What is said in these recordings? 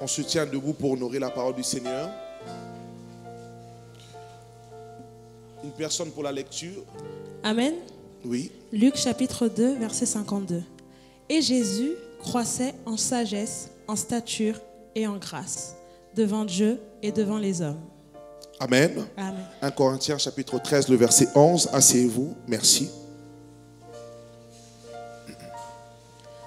On se tient debout pour honorer la parole du Seigneur. Une personne pour la lecture. Amen. Oui. Luc chapitre 2, verset 52. Et Jésus croissait en sagesse, en stature et en grâce, devant Dieu et devant les hommes. Amen. Amen. 1 Corinthiens chapitre 13, le verset 11. Asseyez-vous. Merci.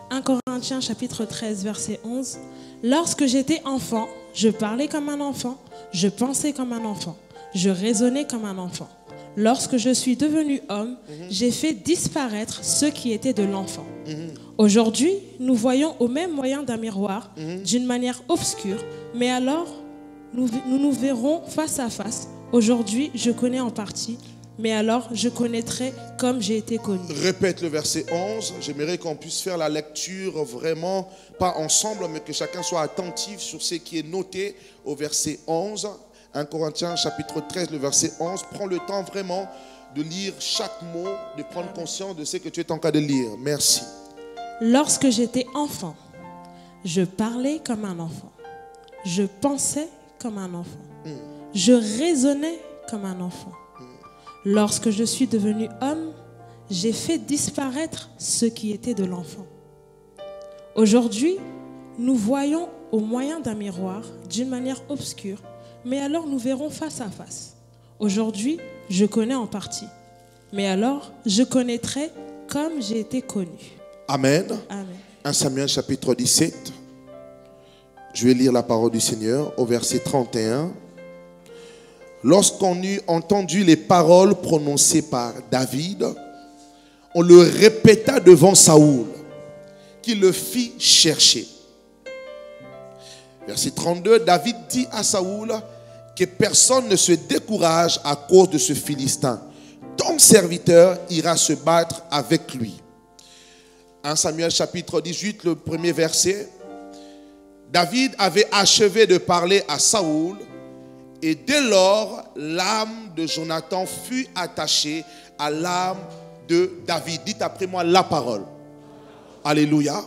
1 Corinthiens chapitre 13, verset 11. Lorsque j'étais enfant, je parlais comme un enfant, je pensais comme un enfant, je raisonnais comme un enfant. Lorsque je suis devenu homme, j'ai fait disparaître ce qui était de l'enfant. Aujourd'hui, nous voyons au même moyen d'un miroir, d'une manière obscure, mais alors nous verrons face à face. Aujourd'hui, je connais en partie, mais alors je connaîtrai comme j'ai été connu. Répète le verset 11. J'aimerais qu'on puisse faire la lecture vraiment, pas ensemble, mais que chacun soit attentif sur ce qui est noté au verset 11. 1 Corinthiens chapitre 13, le verset 11. Prends le temps vraiment de lire chaque mot, de prendre conscience de ce que tu es en train de lire. Merci. Lorsque j'étais enfant, je parlais comme un enfant. Je pensais comme un enfant. Je raisonnais comme un enfant. Lorsque je suis devenu homme, j'ai fait disparaître ce qui était de l'enfant. Aujourd'hui, nous voyons au moyen d'un miroir, d'une manière obscure, mais alors nous verrons face à face. Aujourd'hui, je connais en partie, mais alors je connaîtrai comme j'ai été connu. Amen. Amen. 1 Samuel chapitre 17. Je vais lire la parole du Seigneur au verset 31. Lorsqu'on eut entendu les paroles prononcées par David, on le répéta devant Saoul, qui le fit chercher. Verset 32, David dit à Saoul que personne ne se décourage à cause de ce Philistin. Ton serviteur ira se battre avec lui. 1 Samuel chapitre 18, le premier verset. David avait achevé de parler à Saoul. Et dès lors, l'âme de Jonathan fut attachée à l'âme de David. Dites après moi la parole. Alléluia.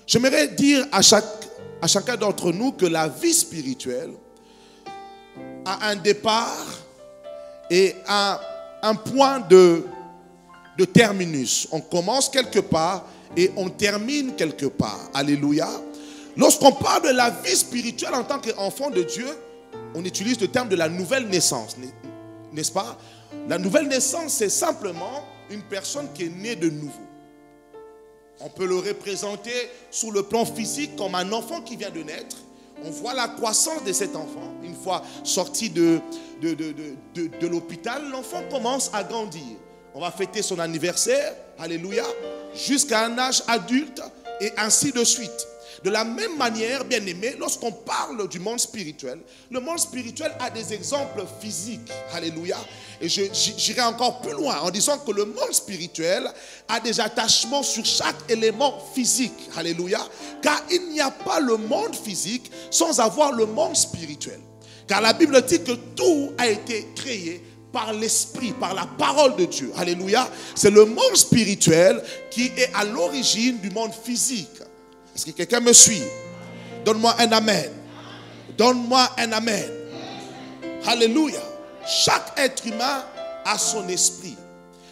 J'aimerais dire à chacun d'entre nous que la vie spirituelle a un départ et un point de terminus. On commence quelque part et on termine quelque part. Alléluia. Lorsqu'on parle de la vie spirituelle en tant qu'enfant de Dieu, on utilise le terme de la nouvelle naissance, n'est-ce pas? La nouvelle naissance, c'est simplement une personne qui est née de nouveau. On peut le représenter sous le plan physique comme un enfant qui vient de naître. On voit la croissance de cet enfant. Une fois sorti de l'hôpital, l'enfant commence à grandir. On va fêter son anniversaire, alléluia, jusqu'à un âge adulte et ainsi de suite. De la même manière, bien aimé, lorsqu'on parle du monde spirituel, le monde spirituel a des exemples physiques. Alléluia. Et j'irai encore plus loin en disant que le monde spirituel a des attachements sur chaque élément physique. Alléluia. Car il n'y a pas le monde physique sans avoir le monde spirituel. Car la Bible dit que tout a été créé par l'esprit, par la parole de Dieu. Alléluia. C'est le monde spirituel qui est à l'origine du monde physique. Est-ce que quelqu'un me suit? Donne-moi un amen. Donne-moi un amen. Alléluia. Chaque être humain a son esprit.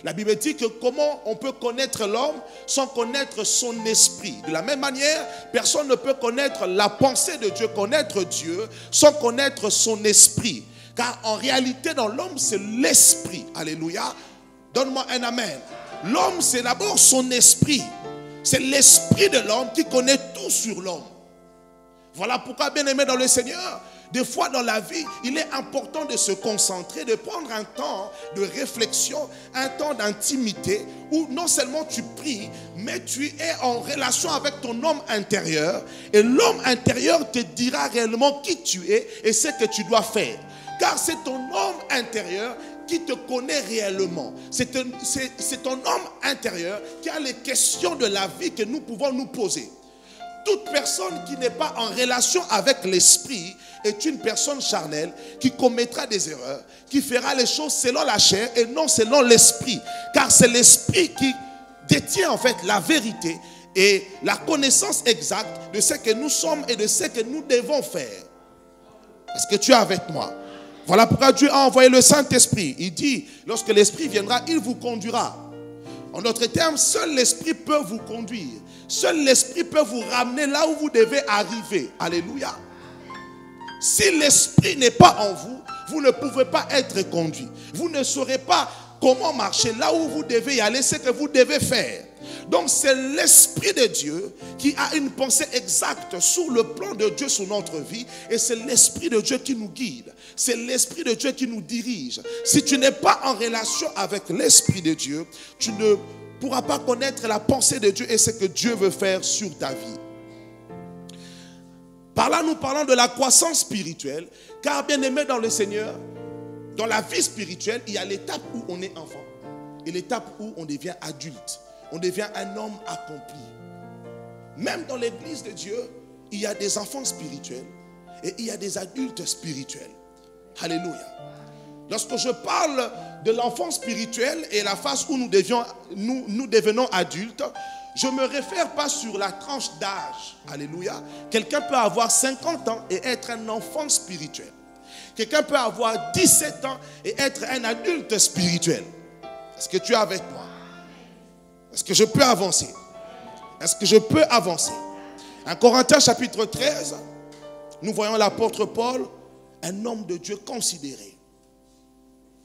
La Bible dit que comment on peut connaître l'homme sans connaître son esprit. De la même manière, personne ne peut connaître la pensée de Dieu, connaître Dieu, sans connaître son esprit. Car en réalité, dans l'homme, c'est l'esprit. Alléluia. Donne-moi un amen. L'homme, c'est d'abord son esprit. C'est l'esprit de l'homme qui connaît tout sur l'homme. Voilà pourquoi, bien aimé dans le Seigneur, des fois dans la vie, il est important de se concentrer, de prendre un temps de réflexion, un temps d'intimité, où non seulement tu pries, mais tu es en relation avec ton homme intérieur. Et l'homme intérieur te dira réellement qui tu es et ce que tu dois faire. Car c'est ton homme intérieur qui te connaît réellement. C'est ton homme intérieur qui a les questions de la vie que nous pouvons nous poser. Toute personne qui n'est pas en relation avec l'esprit est une personne charnelle qui commettra des erreurs, qui fera les choses selon la chair et non selon l'esprit. Car c'est l'esprit qui détient en fait la vérité et la connaissance exacte de ce que nous sommes et de ce que nous devons faire. Est-ce que tu es avec moi? Voilà pourquoi Dieu a envoyé le Saint-Esprit. Il dit, lorsque l'Esprit viendra, il vous conduira. En d'autres termes, seul l'Esprit peut vous conduire. Seul l'Esprit peut vous ramener là où vous devez arriver. Alléluia. Si l'Esprit n'est pas en vous, vous ne pouvez pas être conduit. Vous ne saurez pas comment marcher là où vous devez y aller, ce que vous devez faire. Donc c'est l'Esprit de Dieu qui a une pensée exacte sur le plan de Dieu sur notre vie. Et c'est l'Esprit de Dieu qui nous guide. C'est l'Esprit de Dieu qui nous dirige. Si tu n'es pas en relation avec l'Esprit de Dieu, tu ne pourras pas connaître la pensée de Dieu et ce que Dieu veut faire sur ta vie. Par là, nous parlons de la croissance spirituelle. Car bien aimé dans le Seigneur, dans la vie spirituelle, il y a l'étape où on est enfant et l'étape où on devient adulte. On devient un homme accompli. Même dans l'église de Dieu, il y a des enfants spirituels et il y a des adultes spirituels. Alléluia. Lorsque je parle de l'enfant spirituel et la phase où nous devenons adultes, je ne me réfère pas sur la tranche d'âge. Alléluia. Quelqu'un peut avoir 50 ans et être un enfant spirituel. Quelqu'un peut avoir 17 ans et être un adulte spirituel. Est-ce que tu es avec moi? Est-ce que je peux avancer? Est-ce que je peux avancer? En Corinthiens chapitre 13, nous voyons l'apôtre Paul, un homme de Dieu considéré.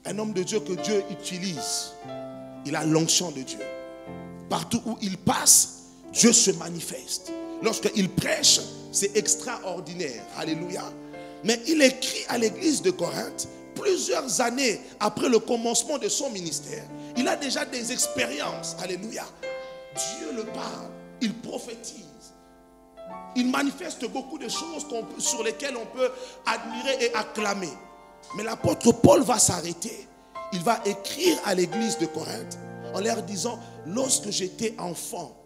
Un homme de Dieu que Dieu utilise. Il a l'onction de Dieu. Partout où il passe, Dieu se manifeste. Lorsqu'il prêche, c'est extraordinaire. Alléluia. Mais il écrit à l'église de Corinthe, plusieurs années après le commencement de son ministère, il a déjà des expériences. Alléluia. Dieu le parle. Il prophétise. Il manifeste beaucoup de choses sur lesquelles on peut admirer et acclamer. Mais l'apôtre Paul va s'arrêter. Il va écrire à l'église de Corinthe en leur disant, lorsque j'étais enfant.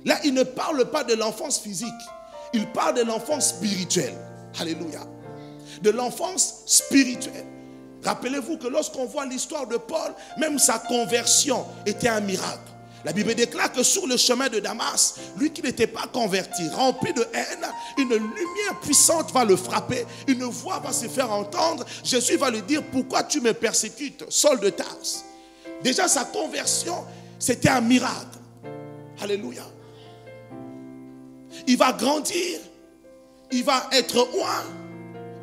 Là, il ne parle pas de l'enfance physique. Il parle de l'enfance spirituelle. Alléluia. De l'enfance spirituelle. Rappelez-vous que lorsqu'on voit l'histoire de Paul, même sa conversion était un miracle. La Bible déclare que sur le chemin de Damas, lui qui n'était pas converti, rempli de haine, une lumière puissante va le frapper. Une voix va se faire entendre. Jésus va lui dire, pourquoi tu me persécutes, Saul de Tarse? Déjà sa conversion, c'était un miracle. Alléluia. Il va grandir. Il va être oint.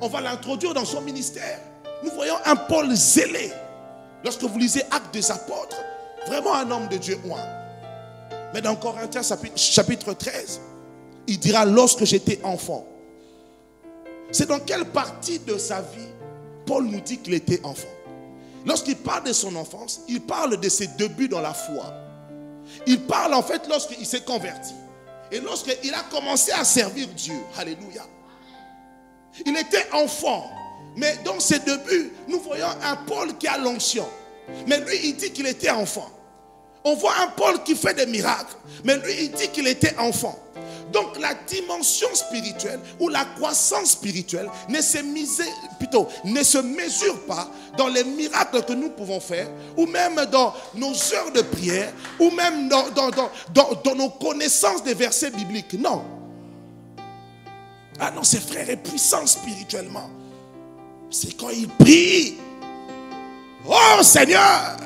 On va l'introduire dans son ministère. Nous voyons un Paul zélé. Lorsque vous lisez Actes des Apôtres, vraiment un homme de Dieu oint. Mais dans Corinthiens chapitre 13, il dira, lorsque j'étais enfant. C'est dans quelle partie de sa vie Paul nous dit qu'il était enfant? Lorsqu'il parle de son enfance, il parle de ses débuts dans la foi. Il parle en fait lorsqu'il s'est converti. Et lorsqu'il a commencé à servir Dieu. Alléluia. Il était enfant. Mais dans ses débuts, nous voyons un Paul qui a l'onction. Mais lui, il dit qu'il était enfant. On voit un Paul qui fait des miracles. Mais lui, il dit qu'il était enfant. Donc la dimension spirituelle ou la croissance spirituelle ne se mesure pas dans les miracles que nous pouvons faire, ou même dans nos heures de prière, ou même dans nos connaissances des versets bibliques. Non. Ah non, ce frère est puissant spirituellement. C'est quand il prie. Oh Seigneur,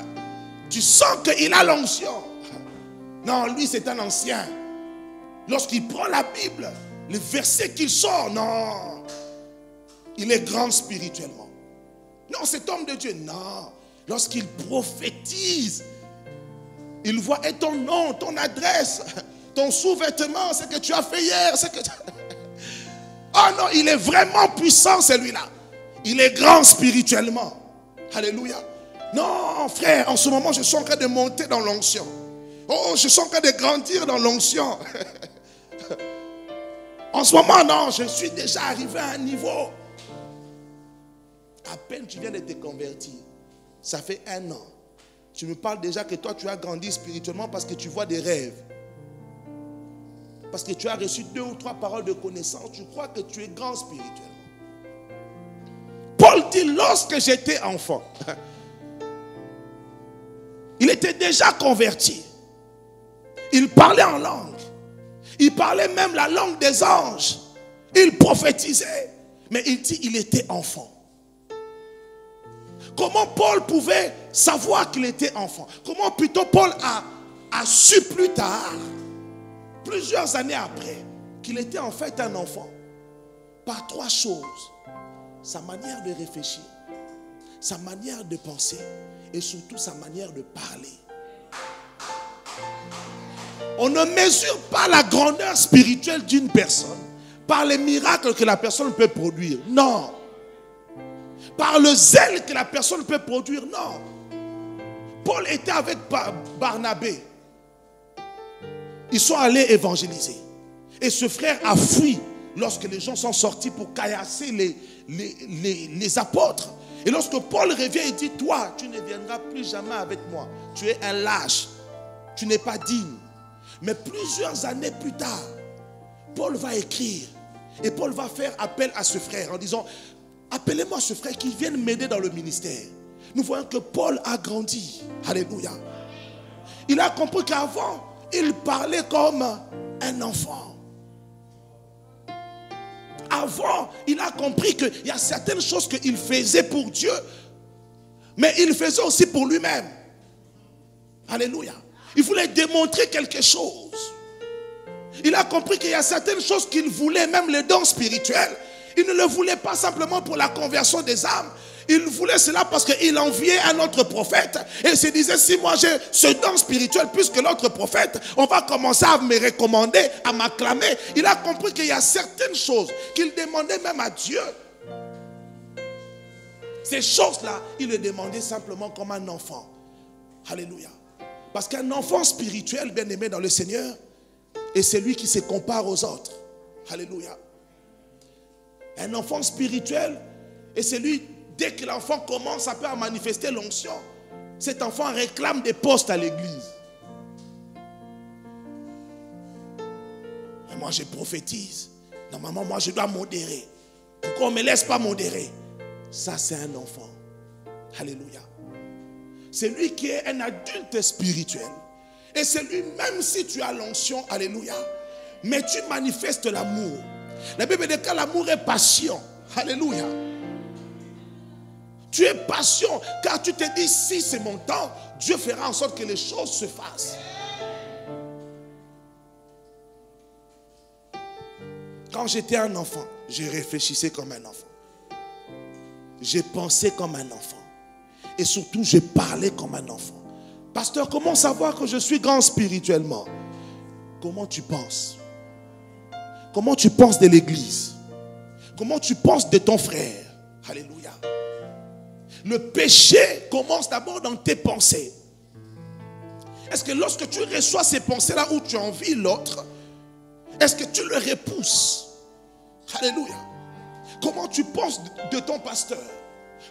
tu sens qu'il a l'onction. Non, lui c'est un ancien. Lorsqu'il prend la Bible, les versets qu'il sort, non. Il est grand spirituellement. Non, cet homme de Dieu, non. Lorsqu'il prophétise, il voit et ton nom, ton adresse, ton sous-vêtement, ce que tu as fait hier. Oh non, il est vraiment puissant celui-là. Il est grand spirituellement. Alléluia. Non, frère, en ce moment, je suis en train de monter dans l'onction. Oh, je suis en train de grandir dans l'onction. En ce moment, non, je suis déjà arrivé à un niveau. À peine tu viens de te convertir. Ça fait 1 an. Tu me parles déjà que toi, tu as grandi spirituellement parce que tu vois des rêves. Parce que tu as reçu 2 ou 3 paroles de connaissance. Tu crois que tu es grand spirituellement. Paul dit, lorsque j'étais enfant, il était déjà converti. Il parlait en langue. Il parlait même la langue des anges. Il prophétisait. Mais il dit il était enfant. Comment Paul pouvait savoir qu'il était enfant? Comment plutôt Paul a su plus tard, plusieurs années après, qu'il était en fait un enfant? Par trois choses. Sa manière de réfléchir, sa manière de penser et surtout sa manière de parler. On ne mesure pas la grandeur spirituelle d'une personne par les miracles que la personne peut produire. Non. Par le zèle que la personne peut produire. Non. Paul était avec Barnabé. Ils sont allés évangéliser. Et ce frère a fui lorsque les gens sont sortis pour caillasser les apôtres. Et lorsque Paul revient, il dit, toi, tu ne viendras plus jamais avec moi. Tu es un lâche. Tu n'es pas digne. Mais plusieurs années plus tard, Paul va écrire. Et Paul va faire appel à ce frère en disant, appelez-moi ce frère qui vienne m'aider dans le ministère. Nous voyons que Paul a grandi. Alléluia. Il a compris qu'avant, il parlait comme un enfant. Avant, il a compris qu'il y a certaines choses qu'il faisait pour Dieu, mais il faisait aussi pour lui-même. Alléluia. Il voulait démontrer quelque chose. Il a compris qu'il y a certaines choses qu'il voulait, même les dons spirituels. Il ne le voulait pas simplement pour la conversion des âmes. Il voulait cela parce qu'il enviait un autre prophète. Et il se disait, si moi j'ai ce don spirituel plus que l'autre prophète, on va commencer à me recommander, à m'acclamer. Il a compris qu'il y a certaines choses qu'il demandait même à Dieu. Ces choses-là, il les demandait simplement comme un enfant. Alléluia. Parce qu'un enfant spirituel, bien aimé dans le Seigneur, est celui qui se compare aux autres. Alléluia. Un enfant spirituel est celui, dès que l'enfant commence un peu à manifester l'onction, cet enfant réclame des postes à l'église. Et moi je prophétise. Normalement moi je dois modérer. Pourquoi on ne me laisse pas modérer? Ça c'est un enfant. Alléluia. C'est lui qui est un adulte spirituel. Et c'est lui, même si tu as l'onction, alléluia, mais tu manifestes l'amour. La Bible dit que l'amour est passion. Alléluia. Tu es patient car tu te dis, si c'est mon temps, Dieu fera en sorte que les choses se fassent. Quand j'étais un enfant, je réfléchissais comme un enfant. Je pensais comme un enfant. Et surtout, je parlais comme un enfant. Pasteur, comment savoir que je suis grand spirituellement? Comment tu penses? Comment tu penses de l'église? Comment tu penses de ton frère? Alléluia. Le péché commence d'abord dans tes pensées. Est-ce que lorsque tu reçois ces pensées-là où tu envies l'autre, est-ce que tu le repousses? Alléluia. Comment tu penses de ton pasteur?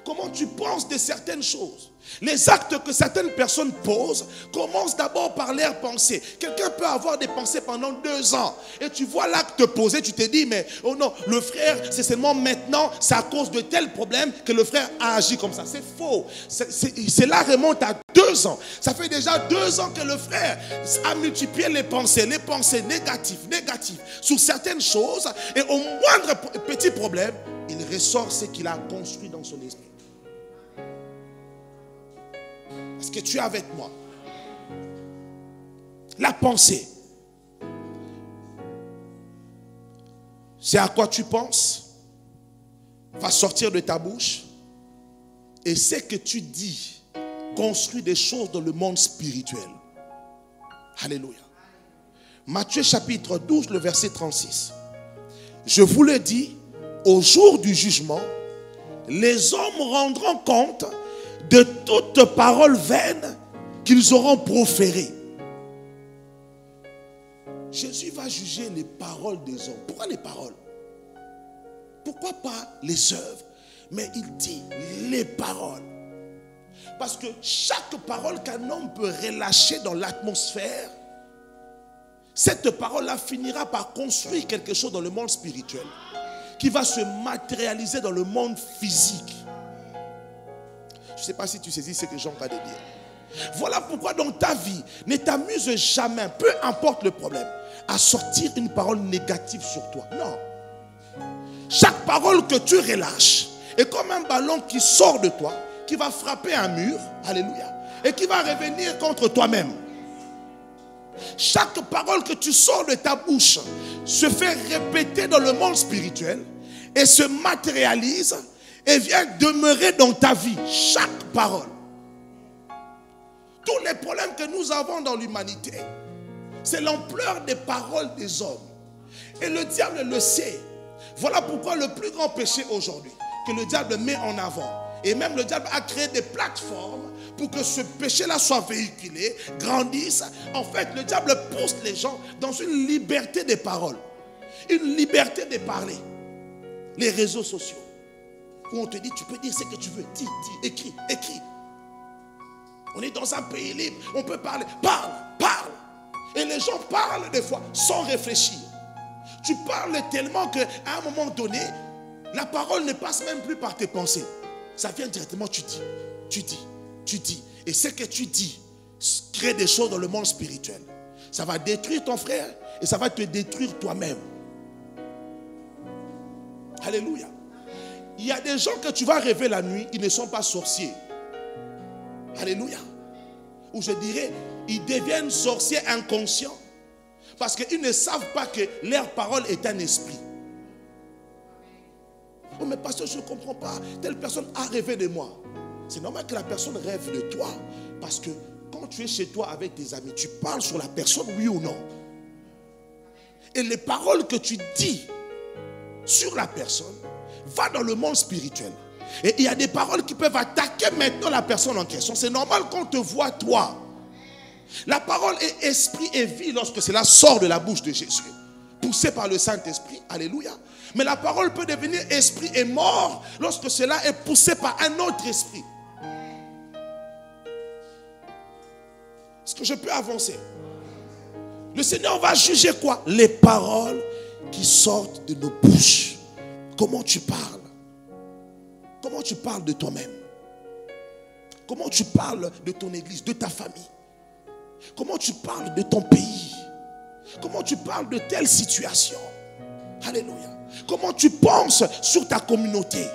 Comment tu penses de certaines choses? Les actes que certaines personnes posent commencent d'abord par leurs pensées. Quelqu'un peut avoir des pensées pendant 2 ans et tu vois l'acte posé, tu te dis mais oh non, le frère c'est seulement maintenant, c'est à cause de tel problème que le frère a agi comme ça. C'est faux. Cela remonte à 2 ans. Ça fait déjà 2 ans que le frère a multiplié les pensées négatives sur certaines choses et au moindre petit problème, il ressort ce qu'il a construit dans son esprit. Est-ce que tu es avec moi? La pensée, c'est à quoi tu penses, va sortir de ta bouche. Et ce que tu dis construit des choses dans le monde spirituel. Alléluia. Matthieu chapitre 12, le verset 36. Je vous le dis, au jour du jugement, les hommes rendront compte de toute parole vaine qu'ils auront proférée. Jésus va juger les paroles des hommes. Pourquoi les paroles? Pourquoi pas les œuvres? Mais il dit les paroles. Parce que chaque parole qu'un homme peut relâcher dans l'atmosphère, cette parole-là finira par construire quelque chose dans le monde spirituel qui va se matérialiser dans le monde physique. Je ne sais pas si tu saisis ce que j'ai en train de dire. Voilà pourquoi dans ta vie, ne t'amuse jamais, peu importe le problème, à sortir une parole négative sur toi. Non. Chaque parole que tu relâches est comme un ballon qui sort de toi, qui va frapper un mur, alléluia, et qui va revenir contre toi-même. Chaque parole que tu sors de ta bouche se fait répéter dans le monde spirituel et se matérialise et vient demeurer dans ta vie. Chaque parole. Tous les problèmes que nous avons dans l'humanité, c'est l'ampleur des paroles des hommes. Et le diable le sait. Voilà pourquoi le plus grand péché aujourd'hui que le diable met en avant, et même le diable a créé des plateformes pour que ce péché-là soit véhiculé, grandisse. En fait, le diable pousse les gens dans une liberté des paroles, une liberté de parler. Les réseaux sociaux, où on te dit, tu peux dire ce que tu veux, dis, écris. On est dans un pays libre, on peut parler, parle. Et les gens parlent des fois sans réfléchir. Tu parles tellement qu'à un moment donné, la parole ne passe même plus par tes pensées. Ça vient directement, tu dis. Et ce que tu dis crée des choses dans le monde spirituel. Ça va détruire ton frère et ça va te détruire toi-même. Alléluia. Il y a des gens que tu vas rêver la nuit, ils ne sont pas sorciers. Alléluia. Ou je dirais, ils deviennent sorciers inconscients. Parce qu'ils ne savent pas que leur parole est un esprit. Oh mais pasteur, je ne comprends pas. Telle personne a rêvé de moi. C'est normal que la personne rêve de toi. Parce que quand tu es chez toi avec tes amis, tu parles sur la personne, oui ou non. Et les paroles que tu dis sur la personne vont dans le monde spirituel. Et il y a des paroles qui peuvent attaquer maintenant la personne en question. C'est normal qu'on te voit toi. La parole est esprit et vie lorsque cela sort de la bouche de Jésus. Poussé par le Saint-Esprit. Alléluia. Mais la parole peut devenir esprit et mort lorsque cela est poussé par un autre esprit. Est-ce que je peux avancer? Le Seigneur va juger quoi? Les paroles qui sortent de nos bouches. Comment tu parles? Comment tu parles de toi-même? Comment tu parles de ton église, de ta famille? Comment tu parles de ton pays? Comment tu parles de telle situation? Alléluia. Comment tu penses sur ta communauté?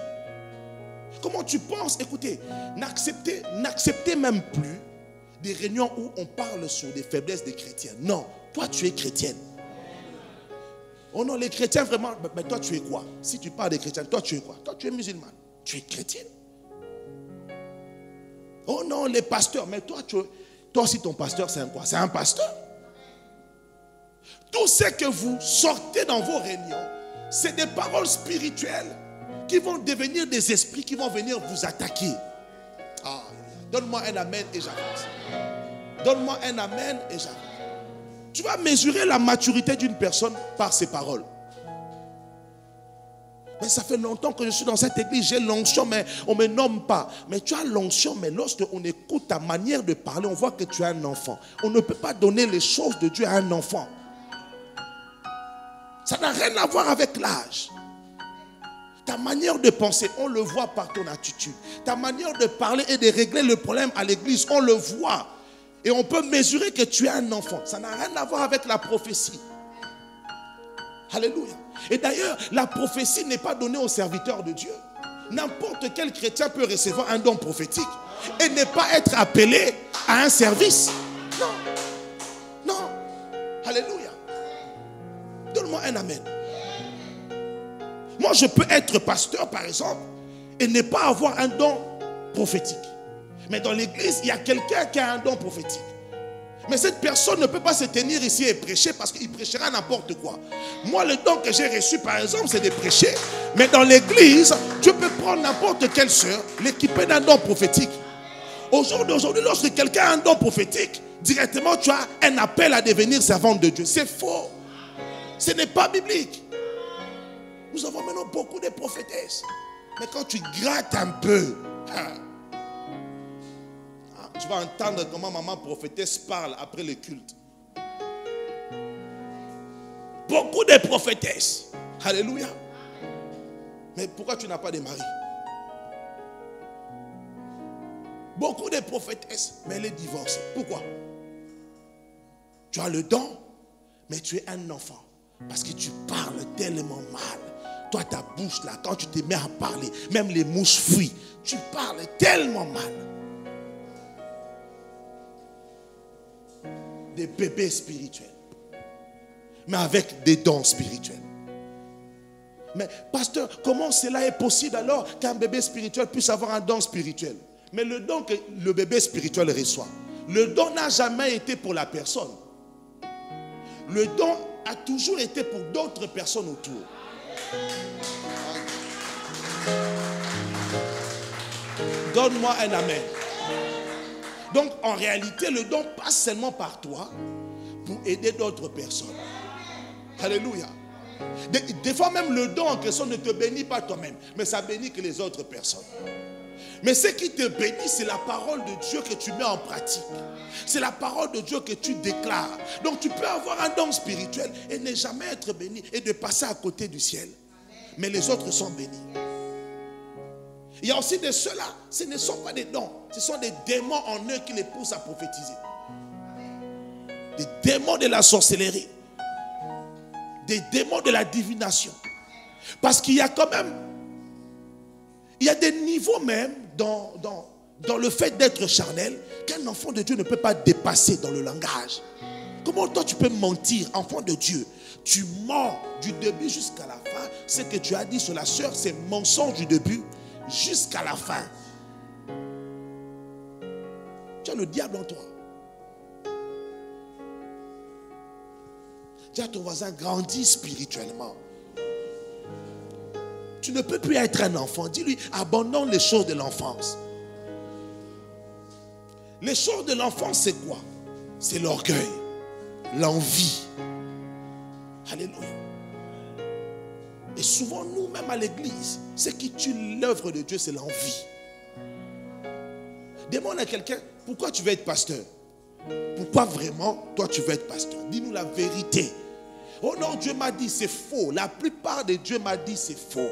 Comment tu penses? Écoutez, n'acceptez même plus des réunions où on parle sur des faiblesses des chrétiens. Non, toi tu es chrétienne. Oh non, les chrétiens vraiment, mais toi tu es quoi? Si tu parles des chrétiens, toi tu es quoi? Toi tu es musulmane. Tu es chrétienne. Oh non, les pasteurs, mais toi aussi ton pasteur c'est un quoi? C'est un pasteur. Tout ce que vous sortez dans vos réunions, c'est des paroles spirituelles qui vont devenir des esprits qui vont venir vous attaquer. Ah, donne-moi un amen et j'avance. Donne-moi un amen et j'avance. Tu vas mesurer la maturité d'une personne par ses paroles. Mais ça fait longtemps que je suis dans cette église, j'ai l'onction, mais on ne me nomme pas. Mais tu as l'onction, mais lorsqu'on écoute ta manière de parler, on voit que tu es un enfant. On ne peut pas donner les choses de Dieu à un enfant. Ça n'a rien à voir avec l'âge. Ta manière de penser, on le voit par ton attitude. Ta manière de parler et de régler le problème à l'église, on le voit. Et on peut mesurer que tu es un enfant. Ça n'a rien à voir avec la prophétie. Alléluia. Et d'ailleurs, la prophétie n'est pas donnée aux serviteurs de Dieu. N'importe quel chrétien peut recevoir un don prophétique et ne pas être appelé à un service. Non. Non. Alléluia. Donne-moi un amen. Moi, je peux être pasteur, par exemple, et ne pas avoir un don prophétique. Mais dans l'église, il y a quelqu'un qui a un don prophétique. Mais cette personne ne peut pas se tenir ici et prêcher parce qu'il prêchera n'importe quoi. Moi, le don que j'ai reçu, par exemple, c'est de prêcher. Mais dans l'église, tu peux prendre n'importe quelle sœur, l'équiper d'un don prophétique. Au jour d'aujourd'hui, lorsque quelqu'un a un don prophétique, directement, tu as un appel à devenir servante de Dieu. C'est faux. Ce n'est pas biblique. Nous avons maintenant beaucoup de prophétesses. Mais quand tu grattes un peu, tu vas entendre comment maman prophétesse parle après le culte. Beaucoup de prophétesses. Alléluia. Mais pourquoi tu n'as pas de mari? Beaucoup de prophétesses, mais elle est divorcée. Pourquoi? Tu as le don, mais tu es un enfant. Parce que tu parles tellement mal. Toi, ta bouche là, quand tu te mets à parler, même les mouches fuient. Tu parles tellement mal. Des bébés spirituels. Mais avec des dons spirituels. Mais pasteur, comment cela est possible alors qu'un bébé spirituel puisse avoir un don spirituel? Mais le don que le bébé spirituel reçoit, le don n'a jamais été pour la personne. Le don a toujours été pour d'autres personnes autour. Donne-moi un amen. Donc en réalité, le don passe seulement par toi pour aider d'autres personnes. Alléluia. Des fois même le don en question ne te bénit pas toi-même, mais ça bénit que les autres personnes. Mais ce qui te bénit, c'est la parole de Dieu que tu mets en pratique. C'est la parole de Dieu que tu déclares. Donc tu peux avoir un don spirituel et ne jamais être béni et de passer à côté du ciel. Mais les autres sont bénis. Il y a aussi de ceux-là, ce ne sont pas des dons. Ce sont des démons en eux qui les poussent à prophétiser. Des démons de la sorcellerie. Des démons de la divination. Parce qu'il y a quand même, il y a des niveaux même dans le fait d'être charnel qu'un enfant de Dieu ne peut pas dépasser dans le langage. Comment toi tu peux mentir, enfant de Dieu? Tu mens du début jusqu'à la fin. Ce que tu as dit sur la sœur, c'est mensonge du début jusqu'à la fin. Tu as le diable en toi. Dis à ton voisin, grandis spirituellement. Tu ne peux plus être un enfant. Dis-lui, abandonne les choses de l'enfance. Les choses de l'enfance, c'est quoi? C'est l'orgueil, l'envie. Alléluia. Et souvent, nous-mêmes à l'église, ce qui tue l'œuvre de Dieu, c'est l'envie. Demande à quelqu'un, pourquoi tu veux être pasteur? Pourquoi vraiment, toi, tu veux être pasteur? Dis-nous la vérité. Oh non, Dieu m'a dit, c'est faux. La plupart des Dieu m'a dit, c'est faux.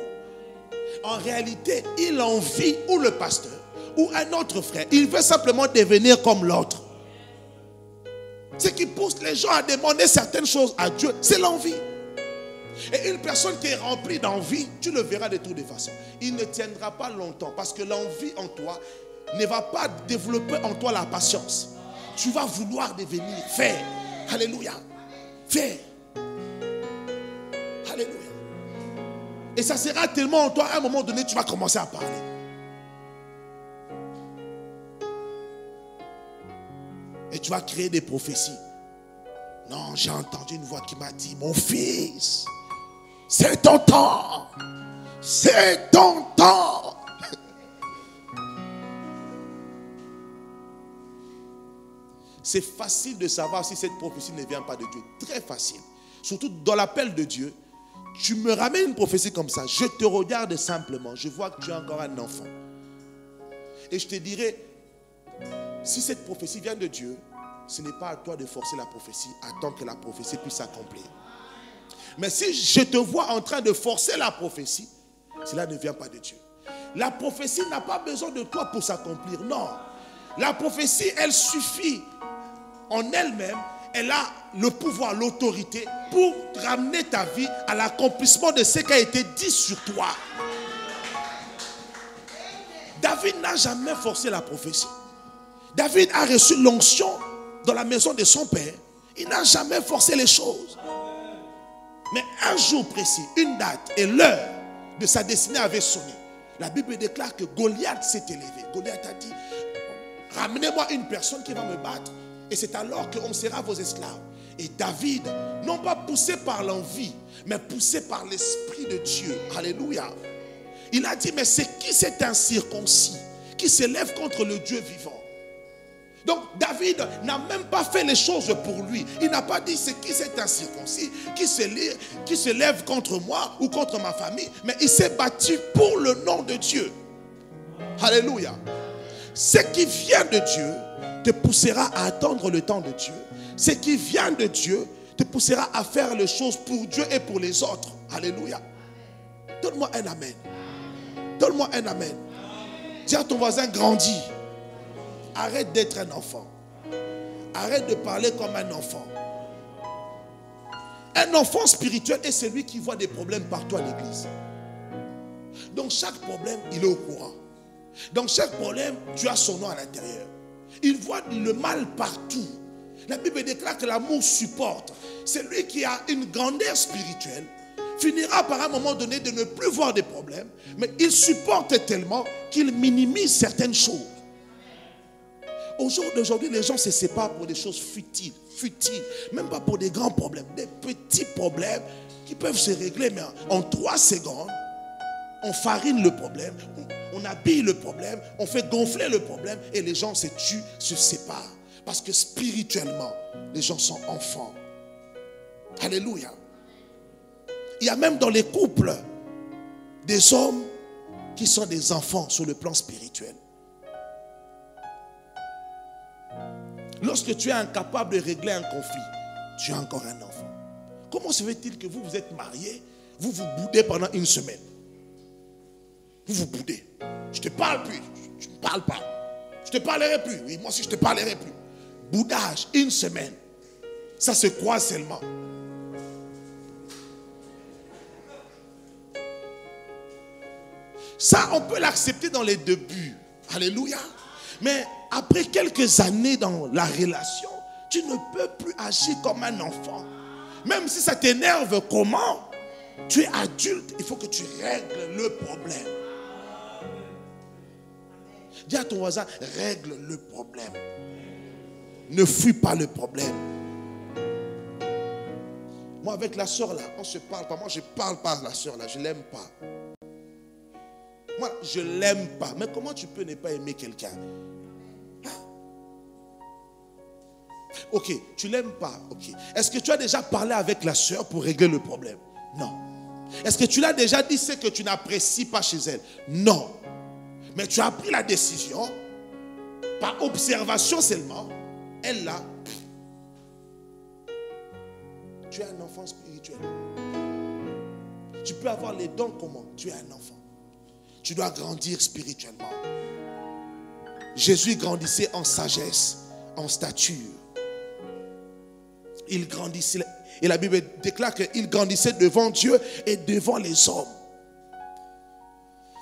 En réalité, il envie ou le pasteur ou un autre frère. Il veut simplement devenir comme l'autre. Ce qui pousse les gens à demander certaines choses à Dieu, c'est l'envie. Et une personne qui est remplie d'envie, tu le verras de toutes les façons. Il ne tiendra pas longtemps parce que l'envie en toi ne va pas développer en toi la patience. Tu vas vouloir devenir, faire. Alléluia. Faire. Alléluia. Et ça sera tellement en toi, à un moment donné, tu vas commencer à parler. Et tu vas créer des prophéties. Non, j'ai entendu une voix qui m'a dit, mon fils, c'est ton temps. C'est ton temps. C'est facile de savoir si cette prophétie ne vient pas de Dieu. Très facile. Surtout dans l'appel de Dieu. Tu me ramènes une prophétie comme ça. Je te regarde simplement. Je vois que tu es encore un enfant. Et je te dirai, si cette prophétie vient de Dieu, ce n'est pas à toi de forcer la prophétie. Attends que la prophétie puisse s'accomplir. Mais si je te vois en train de forcer la prophétie, cela ne vient pas de Dieu. La prophétie n'a pas besoin de toi pour s'accomplir. Non. La prophétie, elle suffit en elle-même. Elle a le pouvoir, l'autorité pour ramener ta vie à l'accomplissement de ce qui a été dit sur toi. David n'a jamais forcé la prophétie. David a reçu l'onction dans la maison de son père. Il n'a jamais forcé les choses. Mais un jour précis, une date et l'heure de sa destinée avait sonné. La Bible déclare que Goliath s'est élevé. Goliath a dit, ramenez-moi une personne qui va me battre. Et c'est alors qu'on sera vos esclaves. Et David, non pas poussé par l'envie, mais poussé par l'Esprit de Dieu. Alléluia. Il a dit, mais c'est qui cet incirconcis qui s'élève contre le Dieu vivant? Donc David n'a même pas fait les choses pour lui. Il n'a pas dit, c'est qui cet incirconcis qui se lève contre moi ou contre ma famille. Mais il s'est battu pour le nom de Dieu. Alléluia. Ce qui vient de Dieu te poussera à attendre le temps de Dieu. Ce qui vient de Dieu te poussera à faire les choses pour Dieu et pour les autres. Alléluia. Donne-moi un amen. Donne-moi un amen. Dis à ton voisin, grandis. arrête d'être un enfant. Arrête de parler comme un enfant. Un enfant spirituel est celui qui voit des problèmes partout à l'église. Donc chaque problème, il est au courant. Dans chaque problème, tu as son nom à l'intérieur. Il voit le mal partout. La Bible déclare que l'amour supporte. Celui qui a une grandeur spirituelle finira par un moment donné de ne plus voir des problèmes, mais il supporte tellement qu'il minimise certaines choses. Au jour d'aujourd'hui, les gens se séparent pour des choses futiles, même pas pour des grands problèmes, des petits problèmes qui peuvent se régler, mais en 3 secondes, on farine le problème, on habille le problème, on fait gonfler le problème et les gens se tuent, se séparent. Parce que spirituellement, les gens sont enfants. Alléluia. Il y a même dans les couples des hommes qui sont des enfants sur le plan spirituel. Lorsque tu es incapable de régler un conflit, tu es encore un enfant. Comment se fait-il que vous êtes mariés, vous vous boudez pendant 1 semaine? Vous vous boudez. Je te parle plus, tu ne me parles pas. Je te parlerai plus. Oui, moi aussi je te parlerai plus. Boudage, 1 semaine. Ça se croit seulement. Ça, on peut l'accepter dans les débuts. Alléluia. Mais après quelques années dans la relation, tu ne peux plus agir comme un enfant. Même si ça t'énerve, comment? Tu es adulte, il faut que tu règles le problème. Dis à ton voisin, règle le problème. Ne fuis pas le problème. Moi, avec la soeur là, on se parle pas. Moi, je parle pas à la soeur là, je l'aime pas. Moi, je l'aime pas. Mais comment tu peux ne pas aimer quelqu'un? Ok, tu l'aimes pas. Ok. Est-ce que tu as déjà parlé avec la soeur pour régler le problème? Non. Est-ce que tu l'as déjà dit ce que tu n'apprécies pas chez elle? Non. Mais tu as pris la décision, par observation seulement, elle là. Tu es un enfant spirituel. Tu peux avoir les dons comment? Tu es un enfant. Tu dois grandir spirituellement. Jésus grandissait en sagesse, en stature. Il grandissait, et la Bible déclare qu'il grandissait devant Dieu et devant les hommes.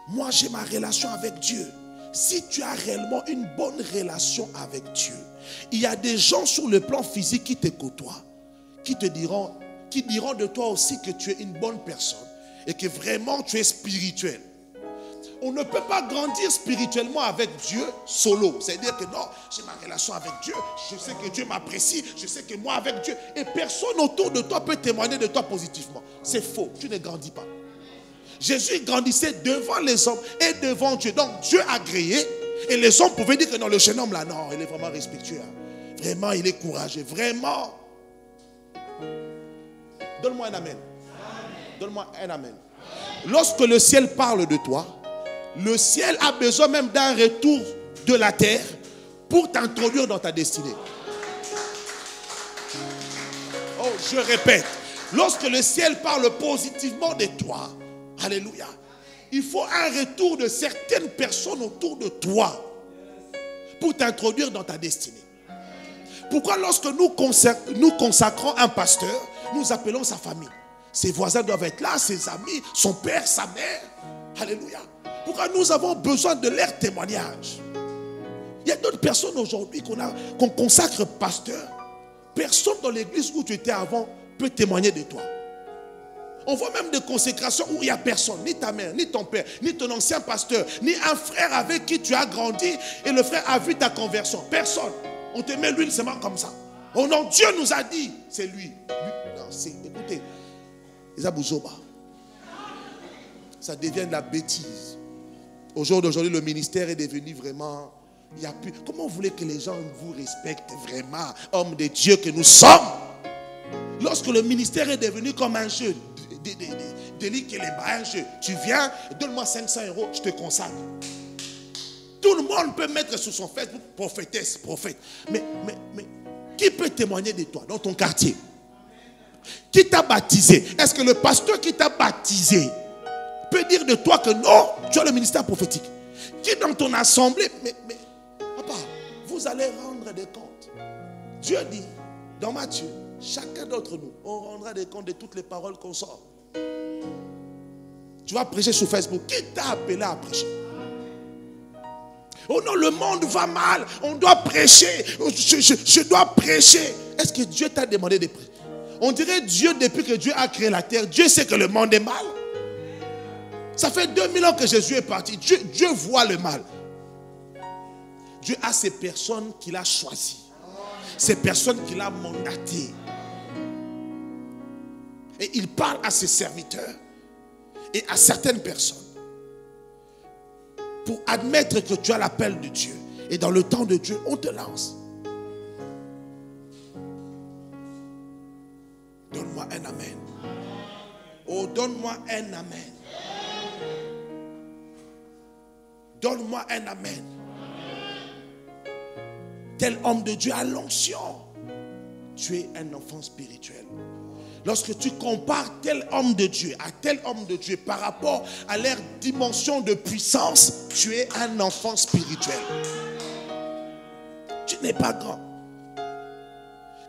Moi, j'ai ma relation avec Dieu. Si tu as réellement une bonne relation avec Dieu, il y a des gens sur le plan physique qui te côtoient, qui diront de toi aussi que tu es une bonne personne et que vraiment tu es spirituel. On ne peut pas grandir spirituellement avec Dieu solo. C'est-à-dire que non, j'ai ma relation avec Dieu, je sais que Dieu m'apprécie, je sais que moi avec Dieu, et personne autour de toi peut témoigner de toi positivement. C'est faux, tu ne grandis pas. Jésus grandissait devant les hommes et devant Dieu. Donc Dieu a agréé et les hommes pouvaient dire que non, le jeune homme là, non, il est vraiment respectueux. Vraiment, il est courageux. Vraiment. Donne-moi un amen. Donne-moi un amen. Lorsque le ciel parle de toi, le ciel a besoin même d'un retour de la terre pour t'introduire dans ta destinée. Oh, je répète. Lorsque le ciel parle positivement de toi, alléluia, il faut un retour de certaines personnes autour de toi pour t'introduire dans ta destinée. Pourquoi lorsque nous consacrons un pasteur, nous appelons sa famille? Ses voisins doivent être là, ses amis, son père, sa mère. Alléluia. Pourquoi nous avons besoin de leur témoignage? Il y a d'autres personnes aujourd'hui qu'on consacre pasteur. Personne dans l'église où tu étais avant peut témoigner de toi. On voit même des consécrations où il n'y a personne, ni ta mère, ni ton père, ni ton ancien pasteur, ni un frère avec qui tu as grandi et le frère a vu ta conversion. Personne. On te met l'huile seulement comme ça. Oh non, Dieu nous a dit, c'est lui. Non, écoutez, Isabouzoba, ça devient de la bêtise. Aujourd'hui, le ministère est devenu vraiment... Il y a plus, comment vous voulez que les gens vous respectent vraiment, hommes de Dieu que nous sommes? Lorsque le ministère est devenu comme un jeu, un jeu, tu viens, donne-moi 500 €, je te consacre. Tout le monde peut mettre sur son Facebook prophétesse, prophète. Mais qui peut témoigner de toi dans ton quartier? Qui t'a baptisé? Est-ce que le pasteur qui t'a baptisé peut dire de toi que non, tu as le ministère prophétique? Qui dans ton assemblée, mais papa, vous vous allez rendre des comptes. Dieu dit, dans Matthieu, chacun d'entre nous, on rendra des comptes de toutes les paroles qu'on sort. Tu vas prêcher sur Facebook. Qui t'a appelé à prêcher? Oh non, le monde va mal. On doit prêcher. Je dois prêcher. Est-ce que Dieu t'a demandé de prêcher? On dirait Dieu, depuis que Dieu a créé la terre, Dieu sait que le monde est mal. Ça fait 2000 ans que Jésus est parti. Dieu voit le mal. Dieu a ces personnes qu'il a choisies. Ces personnes qu'il a mandatées. Et il parle à ses serviteurs et à certaines personnes pour admettre que tu as l'appel de Dieu. Et dans le temps de Dieu, on te lance. Donne-moi un amen. Oh, donne-moi un amen. Donne-moi un amen. Tel homme de Dieu a l'onction. Tu es un enfant spirituel. Lorsque tu compares tel homme de Dieu à tel homme de Dieu par rapport à leur dimension de puissance, tu es un enfant spirituel. Tu n'es pas grand.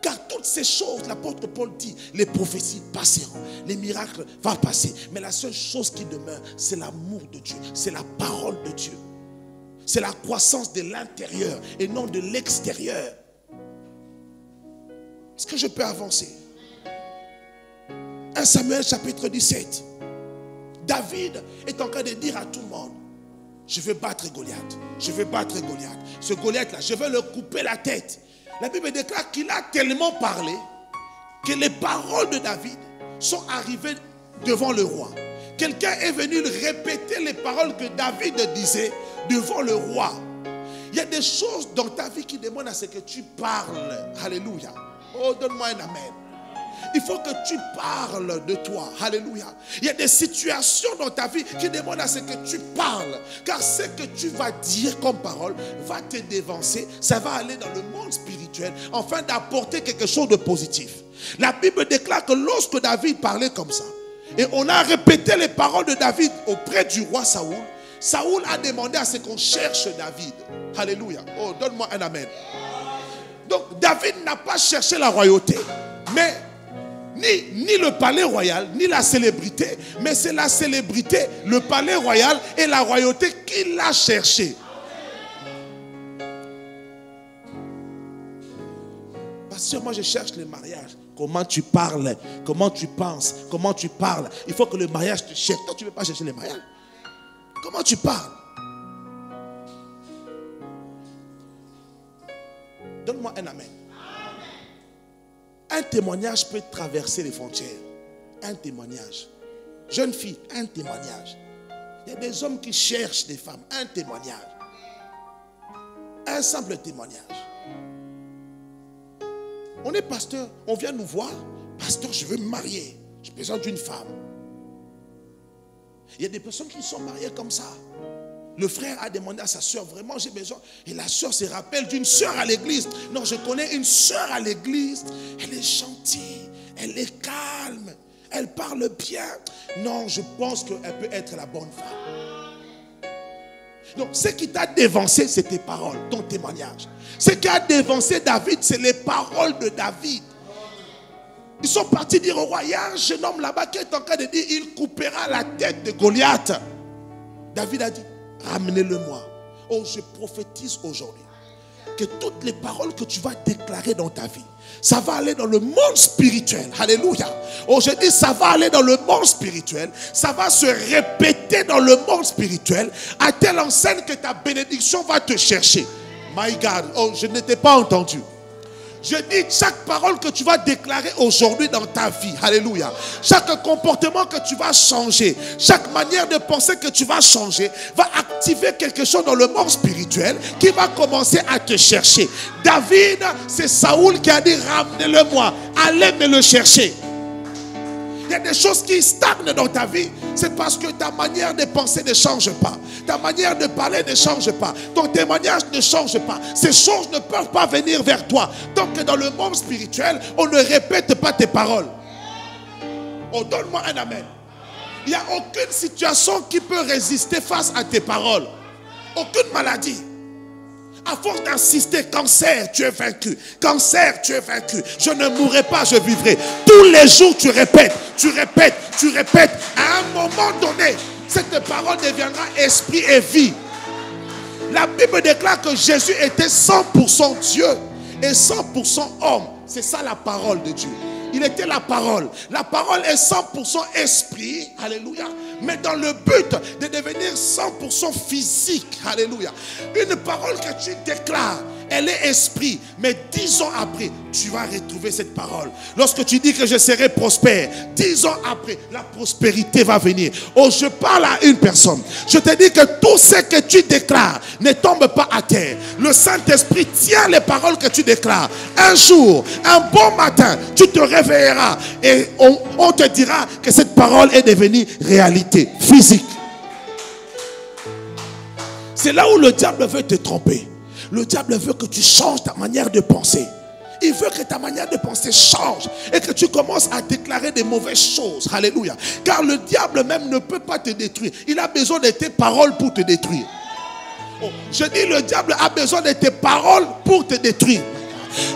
Car toutes ces choses, l'apôtre Paul dit, les prophéties passeront, les miracles vont passer. Mais la seule chose qui demeure, c'est l'amour de Dieu, c'est la parole de Dieu. C'est la croissance de l'intérieur et non de l'extérieur. Est-ce que je peux avancer? 1 Samuel chapitre 17. David est en train de dire à tout le monde, je vais battre Goliath. Je vais battre Goliath. Ce Goliath-là, je vais le couper la tête. La Bible déclare qu'il a tellement parlé que les paroles de David sont arrivées devant le roi. Quelqu'un est venu répéter les paroles que David disait devant le roi. Il y a des choses dans ta vie qui demandent à ce que tu parles. Alléluia. Oh, donne-moi un amen. Il faut que tu parles de toi. Alléluia. Il y a des situations dans ta vie qui demandent à ce que tu parles. Car ce que tu vas dire comme parole va te dévancer. Ça va aller dans le monde spirituel afin d'apporter quelque chose de positif. La Bible déclare que lorsque David parlait comme ça, et on a répété les paroles de David auprès du roi Saoul, Saoul a demandé à ce qu'on cherche David. Alléluia. Oh, donne-moi un amen. Donc David n'a pas cherché la royauté, mais ni le palais royal, ni la célébrité, mais c'est la célébrité, le palais royal et la royauté qu'il a cherché. Pasteur, moi je cherche le mariage. Comment tu parles, comment tu penses, comment tu parles. Il faut que le mariage te cherche. Toi, tu ne veux pas chercher le mariage. Comment tu parles? Donne-moi un amen. Un témoignage peut traverser les frontières. Un témoignage. Jeune fille, un témoignage. Il y a des hommes qui cherchent des femmes. Un témoignage. Un simple témoignage. On est pasteur, on vient nous voir. Pasteur, je veux me marier. J'ai besoin d'une femme. Il y a des personnes qui sont mariées comme ça. Le frère a demandé à sa soeur, vraiment j'ai besoin. Et la soeur se rappelle d'une soeur à l'église. Non, je connais une soeur à l'église. Elle est gentille, elle est calme, elle parle bien. Non, je pense qu'elle peut être la bonne femme. Donc, ce qui t'a dévancé, c'est tes paroles, ton témoignage. Ce qui a dévancé David, c'est les paroles de David. Ils sont partis dire au roi, il y a un jeune homme là-bas qui est en train de dire, il coupera la tête de Goliath. David a dit, ramenez-le-moi. Oh, je prophétise aujourd'hui que toutes les paroles que tu vas déclarer dans ta vie, ça va aller dans le monde spirituel. Alléluia. Oh, je dis, ça va aller dans le monde spirituel. Ça va se répéter dans le monde spirituel à telle enseigne que ta bénédiction va te chercher. My God. Oh, je ne t'ai pas entendu. Je dis, chaque parole que tu vas déclarer aujourd'hui dans ta vie, alléluia, chaque comportement que tu vas changer, chaque manière de penser que tu vas changer, va activer quelque chose dans le monde spirituel qui va commencer à te chercher. David, c'est Saoul qui a dit, ramenez-le-moi, allez me le chercher. Il y a des choses qui stagnent dans ta vie. C'est parce que ta manière de penser ne change pas. Ta manière de parler ne change pas. Ton témoignage ne change pas. Ces choses ne peuvent pas venir vers toi. Tant que dans le monde spirituel, on ne répète pas tes paroles. Oh, donne-moi un amen. Il n'y a aucune situation qui peut résister face à tes paroles. Aucune maladie. À force d'insister, cancer, tu es vaincu. Cancer, tu es vaincu. Je ne mourrai pas, je vivrai. Tous les jours, tu répètes, tu répètes, tu répètes. À un moment donné, cette parole deviendra esprit et vie. La Bible déclare que Jésus était 100% Dieu et 100% homme. C'est ça la parole de Dieu. Il était la parole. La parole est 100% esprit. Alléluia. Mais dans le but de devenir 100% physique. Alléluia. Une parole que tu déclares, elle est esprit. Mais 10 ans après, tu vas retrouver cette parole. Lorsque tu dis que je serai prospère, 10 ans après, la prospérité va venir. Oh, je parle à une personne. Je te dis que tout ce que tu déclares ne tombe pas à terre. Le Saint-Esprit tient les paroles que tu déclares. Un jour, un bon matin, tu te réveilleras et on te dira que cette parole est devenue réalité physique. C'est là où le diable veut te tromper. Le diable veut que tu changes ta manière de penser. Il veut que ta manière de penser change et que tu commences à déclarer des mauvaises choses. Alléluia. Car le diable même ne peut pas te détruire. Il a besoin de tes paroles pour te détruire. Oh, je dis le diable a besoin de tes paroles pour te détruire.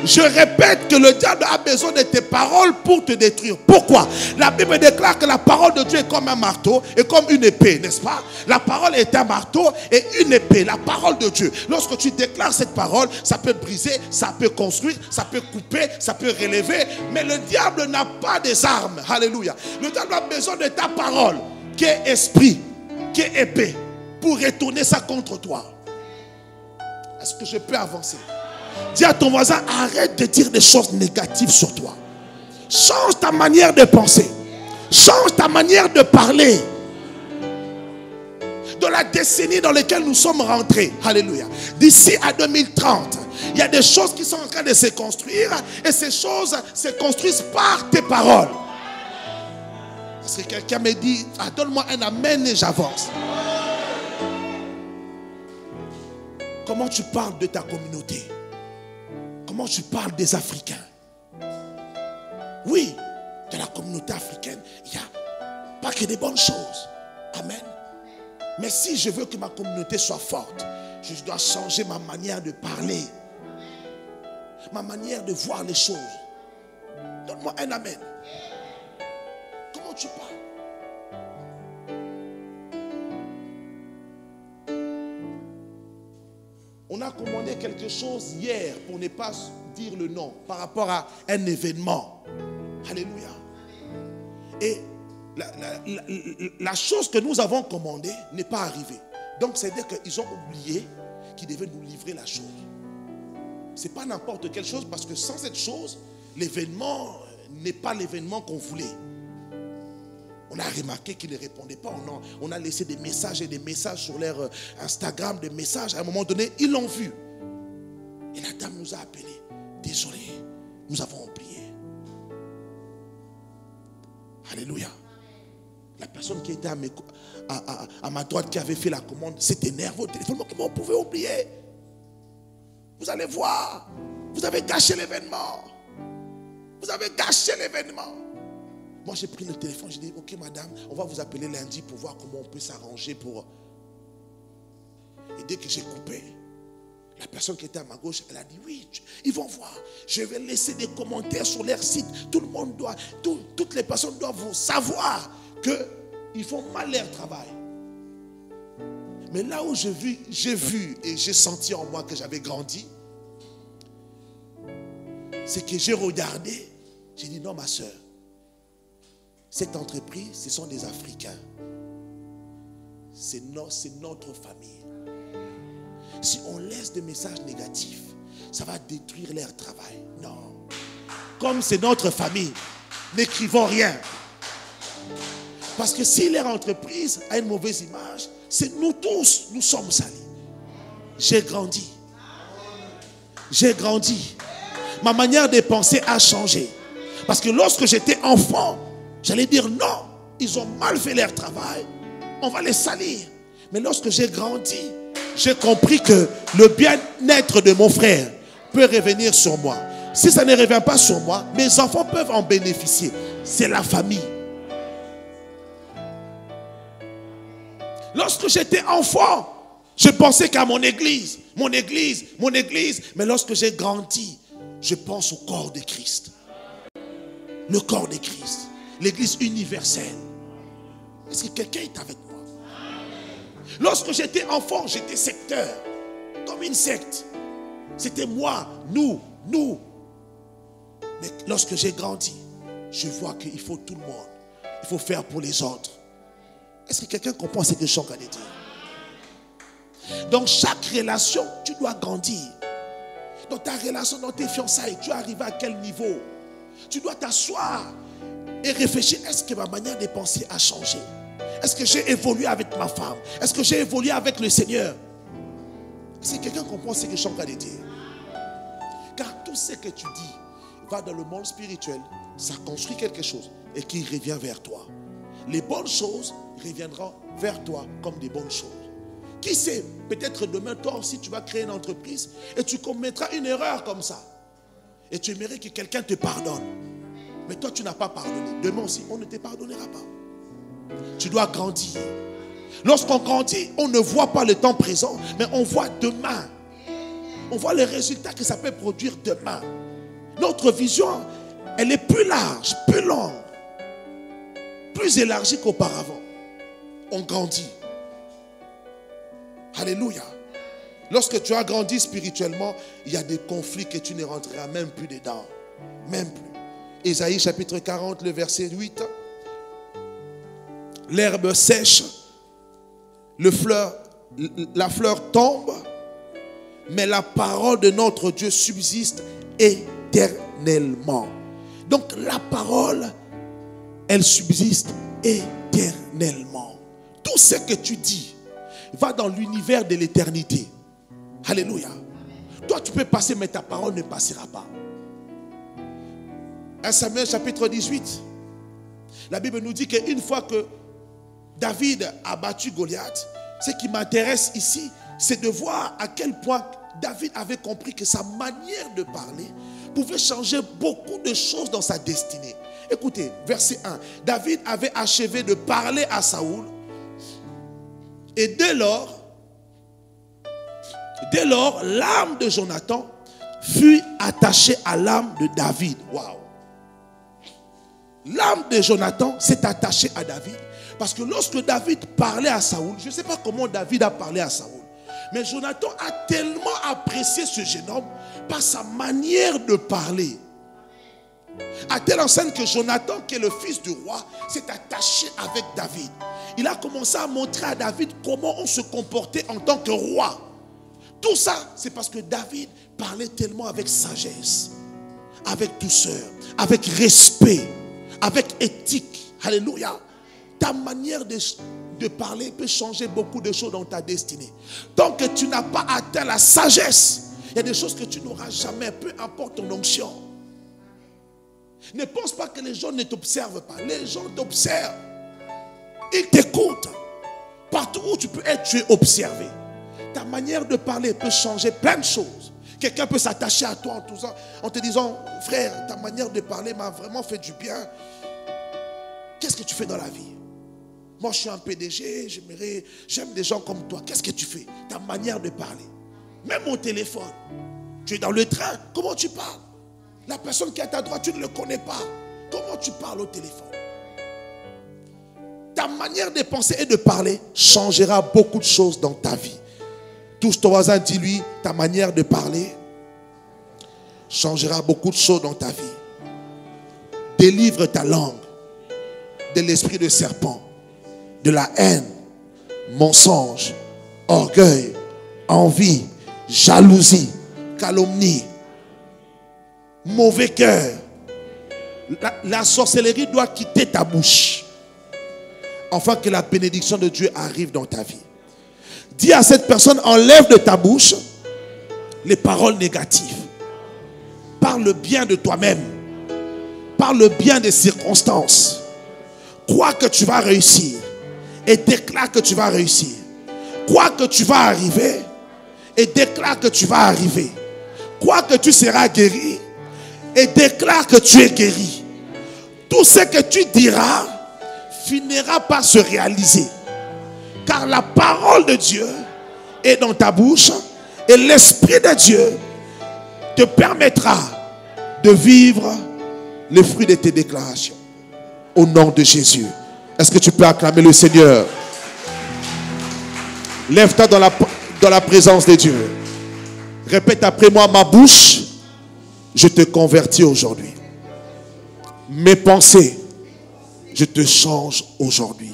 Je répète que le diable a besoin de tes paroles pour te détruire. Pourquoi? La Bible déclare que la parole de Dieu est comme un marteau et comme une épée, n'est-ce pas? La parole est un marteau et une épée, la parole de Dieu. Lorsque tu déclares cette parole, ça peut briser, ça peut construire, ça peut couper, ça peut relever. Mais le diable n'a pas des armes. Alléluia. Le diable a besoin de ta parole, qui est esprit, qui est épée, pour retourner ça contre toi. Est-ce que je peux avancer? Dis à ton voisin, arrête de dire des choses négatives sur toi. Change ta manière de penser. Change ta manière de parler. De la décennie dans laquelle nous sommes rentrés. Alléluia. D'ici à 2030, il y a des choses qui sont en train de se construire. Et ces choses se construisent par tes paroles. Parce que quelqu'un me dit, ah, donne-moi un amen et j'avance. Comment tu parles de ta communauté? Comment tu parles des Africains? Oui, de la communauté africaine, il n'y a pas que des bonnes choses. Amen. Mais si je veux que ma communauté soit forte, je dois changer ma manière de parler, ma manière de voir les choses. Donne-moi un amen. Comment tu parles? On a commandé quelque chose hier pour ne pas dire le nom par rapport à un événement. Alléluia. Et la chose que nous avons commandée n'est pas arrivée. Donc c'est-à-dire qu'ils ont oublié qu'ils devaient nous livrer la chose. Ce n'est pas n'importe quelle chose parce que sans cette chose, l'événement n'est pas l'événement qu'on voulait. On a remarqué qu'ils ne répondaient pas. On a laissé des messages et des messages sur leur Instagram, des messages. À un moment donné, ils l'ont vu. Et la dame nous a appelés. Désolé, nous avons oublié. Alléluia. La personne qui était à ma droite, qui avait fait la commande, s'est énervée au téléphone. Comment vous pouvez oublier? Vous allez voir. Vous avez gâché l'événement. Vous avez gâché l'événement. Moi, j'ai pris le téléphone, j'ai dit, ok madame, on va vous appeler lundi pour voir comment on peut s'arranger pour... Et dès que j'ai coupé, la personne qui était à ma gauche, elle a dit, oui, ils vont voir. Je vais laisser des commentaires sur leur site. Tout le monde doit, toutes les personnes doivent vous savoir qu'ils font mal leur travail. Mais là où j'ai vu et j'ai senti en moi que j'avais grandi, c'est que j'ai regardé, j'ai dit, non ma soeur, cette entreprise, ce sont des Africains. C'est notre famille. Si on laisse des messages négatifs, ça va détruire leur travail. Non. Comme c'est notre famille, n'écrivons rien. Parce que si leur entreprise a une mauvaise image, c'est nous tous, nous sommes salis. J'ai grandi. J'ai grandi. Ma manière de penser a changé. Parce que lorsque j'étais enfant, j'allais dire non, ils ont mal fait leur travail, on va les salir. Mais lorsque j'ai grandi, j'ai compris que le bien-être de mon frère peut revenir sur moi. Si ça ne revient pas sur moi, mes enfants peuvent en bénéficier. C'est la famille. Lorsque j'étais enfant, Je pensais qu'à mon église. Mais lorsque j'ai grandi, je pense au corps de Christ. Le corps de Christ. L'église universelle. Est-ce que quelqu'un est avec moi? Lorsque j'étais enfant, j'étais secteur. Comme une secte. C'était moi, nous. Mais lorsque j'ai grandi, je vois qu'il faut tout le monde. Il faut faire pour les autres. Est-ce que quelqu'un comprend ce que je suis en train de dire? Dans chaque relation, tu dois grandir. Dans ta relation, dans tes fiançailles, tu arrives à quel niveau? Tu dois t'asseoir et réfléchir. Est-ce que ma manière de penser a changé? Est-ce que j'ai évolué avec ma femme? Est-ce que j'ai évolué avec le Seigneur? Est-ce que quelqu'un comprend ce que je suis en train de dire? Car tout ce que tu dis va dans le monde spirituel, ça construit quelque chose et qui revient vers toi. Les bonnes choses reviendront vers toi comme des bonnes choses. Qui sait, peut-être demain, toi aussi, tu vas créer une entreprise et tu commettras une erreur comme ça. Et tu aimerais que quelqu'un te pardonne. Mais toi, tu n'as pas pardonné. Demain aussi, on ne te pardonnera pas. Tu dois grandir. Lorsqu'on grandit, on ne voit pas le temps présent, mais on voit demain. On voit les résultats que ça peut produire demain. Notre vision, elle est plus large, plus longue, plus élargie qu'auparavant. On grandit. Alléluia. Lorsque tu as grandi spirituellement, il y a des conflits que tu ne rentreras même plus dedans. Même plus. Ésaïe chapitre 40, le verset 8. L'herbe sèche, la fleur tombe, mais la parole de notre Dieu subsiste éternellement. Donc la parole, elle subsiste éternellement. Tout ce que tu dis va dans l'univers de l'éternité. Alléluia. Toi tu peux passer, mais ta parole ne passera pas. 1 Samuel chapitre 18. La Bible nous dit qu'une fois que David a battu Goliath, ce qui m'intéresse ici, c'est de voir à quel point David avait compris que sa manière de parler pouvait changer beaucoup de choses dans sa destinée. Écoutez, verset 1. David avait achevé de parler à Saoul. Et dès lors, l'âme de Jonathan fut attachée à l'âme de David. Waouh! L'âme de Jonathan s'est attachée à David. Parce que lorsque David parlait à Saoul, je ne sais pas comment David a parlé à Saoul, mais Jonathan a tellement apprécié ce jeune homme par sa manière de parler. À telle enseigne que Jonathan, qui est le fils du roi, s'est attaché avec David. Il a commencé à montrer à David comment on se comportait en tant que roi. Tout ça, c'est parce que David parlait tellement avec sagesse, avec douceur, avec respect, avec éthique. Alléluia. Ta manière de parler peut changer beaucoup de choses dans ta destinée. Tant que tu n'as pas atteint la sagesse, il y a des choses que tu n'auras jamais, peu importe ton onction. Ne pense pas que les gens ne t'observent pas. Les gens t'observent. Ils t'écoutent. Partout où tu peux être, tu es observé. Ta manière de parler peut changer plein de choses. Quelqu'un peut s'attacher à toi en te disant, frère, ta manière de parler m'a vraiment fait du bien. Qu'est-ce que tu fais dans la vie? Moi, je suis un PDG, j'aime des gens comme toi. Qu'est-ce que tu fais? Ta manière de parler. Même au téléphone. Tu es dans le train, comment tu parles? La personne qui est à ta droite, tu ne le connais pas. Comment tu parles au téléphone? Ta manière de penser et de parler changera beaucoup de choses dans ta vie. Touche ton voisin, dis-lui, ta manière de parler changera beaucoup de choses dans ta vie. Délivre ta langue de l'esprit de serpent, de la haine, mensonge, orgueil, envie, jalousie, calomnie, mauvais cœur. La sorcellerie doit quitter ta bouche, afin que la bénédiction de Dieu arrive dans ta vie. Dis à cette personne, enlève de ta bouche les paroles négatives. Parle bien de toi-même. Parle bien des circonstances. Crois que tu vas réussir et déclare que tu vas réussir. Crois que tu vas arriver et déclare que tu vas arriver. Crois que tu seras guéri et déclare que tu es guéri. Tout ce que tu diras finira par se réaliser. Car la parole de Dieu est dans ta bouche et l'Esprit de Dieu te permettra de vivre les fruits de tes déclarations. Au nom de Jésus. Est-ce que tu peux acclamer le Seigneur? Lève-toi dans la présence de Dieu. Répète après moi: ma bouche, je te convertis aujourd'hui. Mes pensées, je te change aujourd'hui.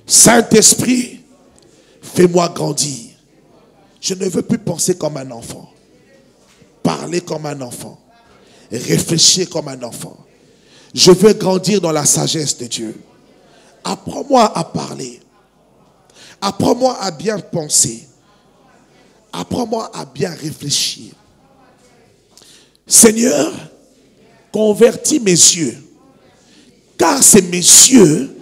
Saint-Esprit, fais-moi grandir. Je ne veux plus penser comme un enfant, parler comme un enfant, réfléchir comme un enfant. Je veux grandir dans la sagesse de Dieu. Apprends-moi à parler. Apprends-moi à bien penser. Apprends-moi à bien réfléchir. Seigneur, convertis mes yeux, car c'est mes yeux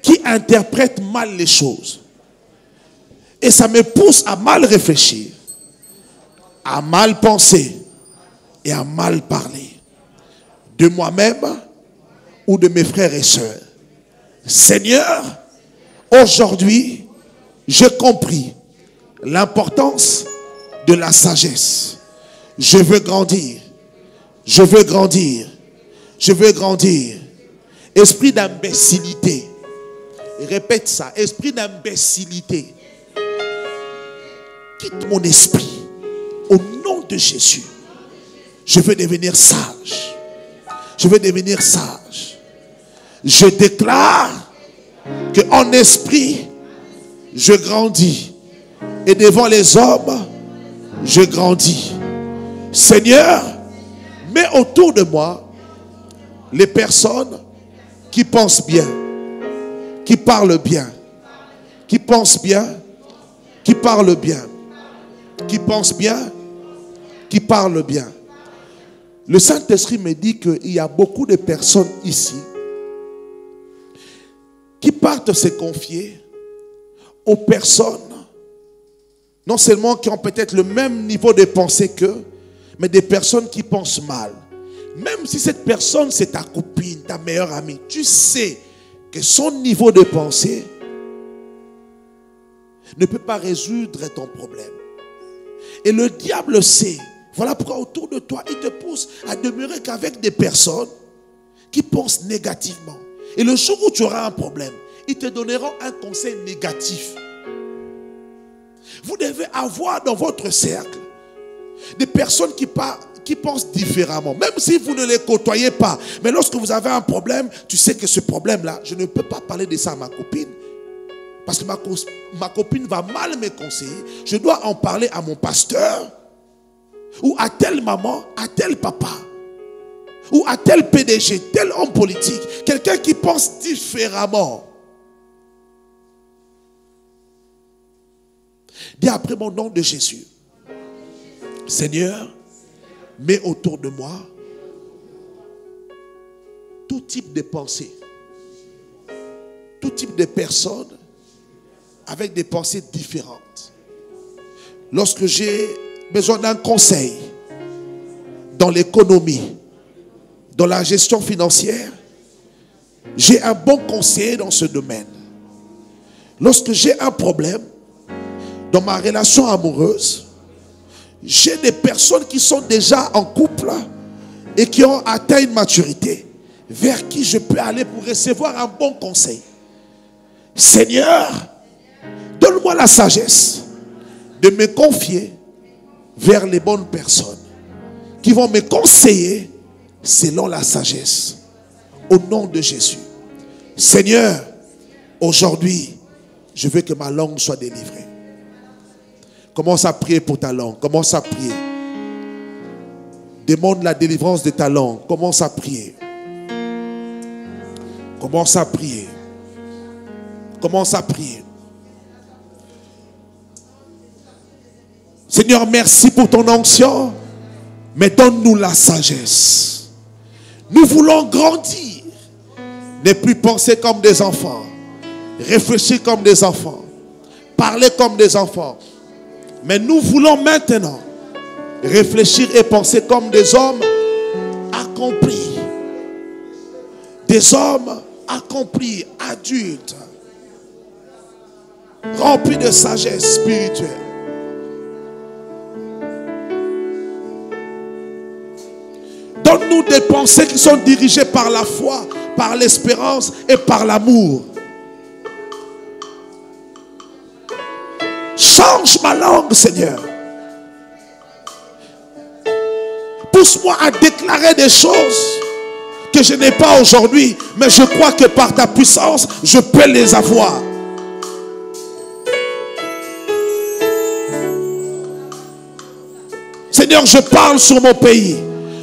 qui interprètent mal les choses. Et ça me pousse à mal réfléchir, à mal penser et à mal parler de moi-même ou de mes frères et sœurs. Seigneur, aujourd'hui, j'ai compris l'importance de la sagesse. Je veux grandir. Je veux grandir. Je veux grandir. Esprit d'imbécilité. Répète ça. Esprit d'imbécilité. Quitte mon esprit. Au nom de Jésus. Je veux devenir sage. Je veux devenir sage. Je déclare que en esprit, je grandis. Et devant les hommes, je grandis. Seigneur, mets autour de moi les personnes qui pensent bien, qui parlent bien, qui pensent bien, qui parlent bien, qui pensent bien, qui parlent bien. Le Saint-Esprit me dit qu'il y a beaucoup de personnes ici qui partent se confier aux personnes, non seulement qui ont peut-être le même niveau de pensée qu'eux, mais des personnes qui pensent mal. Même si cette personne, c'est ta copine, ta meilleure amie, tu sais que son niveau de pensée ne peut pas résoudre ton problème. Et le diable sait. Voilà pourquoi autour de toi, il te pousse à demeurer qu'avec des personnes qui pensent négativement. Et le jour où tu auras un problème, ils te donneront un conseil négatif. Vous devez avoir dans votre cercle des personnes qui pensent différemment. Même si vous ne les côtoyez pas. Mais lorsque vous avez un problème, tu sais que ce problème-là, je ne peux pas parler de ça à ma copine. Parce que ma copine va mal me conseiller. Je dois en parler à mon pasteur. Ou à telle maman, à tel papa. Ou à tel PDG, tel homme politique. Quelqu'un qui pense différemment. Dis après mon nom de Jésus. Seigneur, mets autour de moi tout type de pensée, tout type de personnes avec des pensées différentes. Lorsque j'ai besoin d'un conseil dans l'économie, dans la gestion financière, j'ai un bon conseiller dans ce domaine. Lorsque j'ai un problème dans ma relation amoureuse, j'ai des personnes qui sont déjà en couple et qui ont atteint une maturité vers qui je peux aller pour recevoir un bon conseil. Seigneur, donne-moi la sagesse de me confier vers les bonnes personnes qui vont me conseiller selon la sagesse. Au nom de Jésus. Seigneur, aujourd'hui, je veux que ma langue soit délivrée. Commence à prier pour ta langue. Commence à prier. Demande la délivrance de ta langue. Commence à prier. Commence à prier. Commence à prier. Seigneur, merci pour ton onction. Mais donne-nous la sagesse. Nous voulons grandir. Ne plus penser comme des enfants. Réfléchir comme des enfants. Parler comme des enfants. Mais nous voulons maintenant réfléchir et penser comme des hommes accomplis. Des hommes accomplis, adultes. remplis de sagesse spirituelle. Donne-nous des pensées qui sont dirigées par la foi, par l'espérance et par l'amour. Change ma langue, Seigneur. Pousse-moi à déclarer des choses que je n'ai pas aujourd'hui, mais je crois que par ta puissance, je peux les avoir. Seigneur, je parle sur mon pays.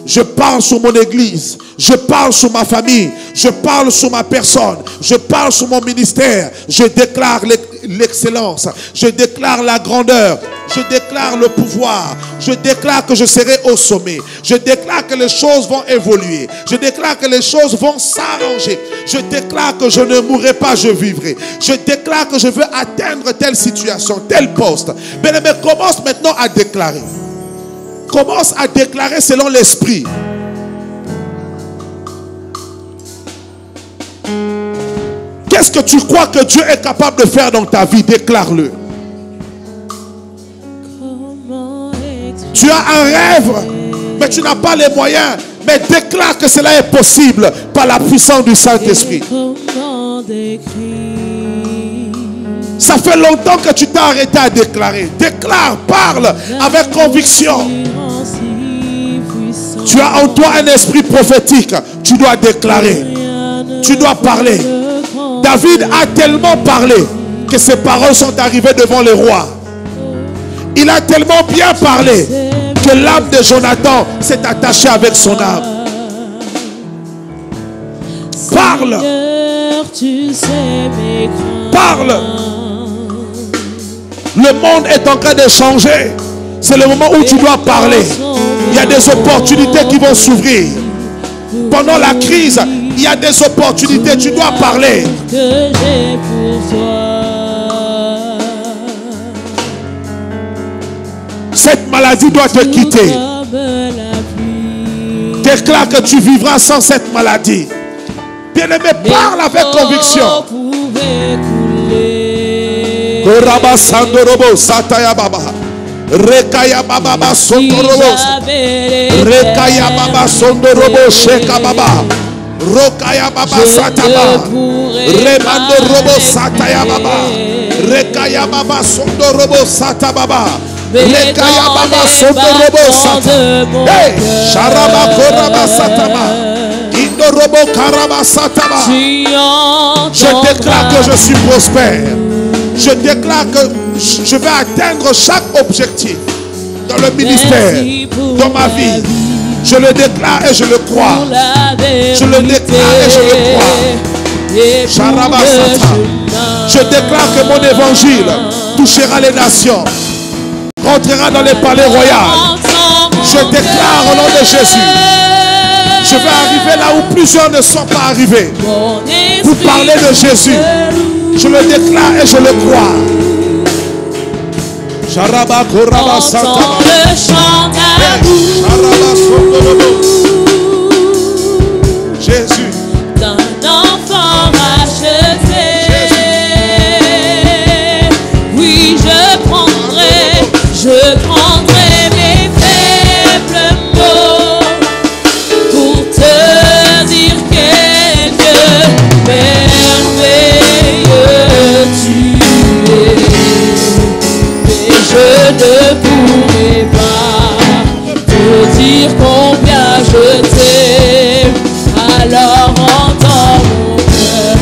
Je parle sur mon église, je parle sur ma famille, je parle sur ma personne, je parle sur mon ministère. Je déclare l'excellence, je déclare la grandeur, je déclare le pouvoir, je déclare que je serai au sommet, je déclare que les choses vont évoluer, je déclare que les choses vont s'arranger, je déclare que je ne mourrai pas, je vivrai, je déclare que je veux atteindre telle situation, tel poste. Bien-aimé, commence maintenant à déclarer. Commence à déclarer selon l'esprit. Qu'est-ce que tu crois que Dieu est capable de faire dans ta vie? Déclare-le. Tu as un rêve, mais tu n'as pas les moyens. Mais déclare que cela est possible par la puissance du Saint-Esprit. Ça fait longtemps que tu t'es arrêté à déclarer. Déclare, parle avec conviction. Tu as en toi un esprit prophétique. Tu dois déclarer. Tu dois parler. David a tellement parlé que ses paroles sont arrivées devant les rois. Il a tellement bien parlé que l'âme de Jonathan s'est attachée avec son âme. Parle. Parle. Le monde est en train de changer. C'est le moment où tu dois parler. Il y a des opportunités qui vont s'ouvrir. Pendant la crise, il y a des opportunités. Tu dois parler. Cette maladie doit te quitter. Déclare que tu vivras sans cette maladie. Bien-aimé, parle avec conviction. Rekaya baba sondorobo, rekaya baba sondorobo sheka baba, rokaya baba sataba, remando robo sataya baba, rekaya baba sondorobo satababa, rekaya baba sondorobo sataba, hey, sharaba koraba sataba, indorobo karaba sataba. Je déclare que je suis prospère. Je déclare que je vais atteindre chaque objectif dans le ministère, dans ma vie. Je le déclare et je le crois. Je le déclare et je le crois. Je déclare que mon évangile touchera les nations, rentrera dans les palais royaux. Je déclare au nom de Jésus, je vais arriver là où plusieurs ne sont pas arrivés pour parler de Jésus. Je le déclare et je le crois. Sharaba koraba sata. Le chant d'amour. Jésus. D'un enfant racheté. Oui, je prendrai mes faibles mots pour te dire quelque merveilleux tu es. Mais je ne pourrai pas te dire combien je t'aime. Alors entends mon cœur.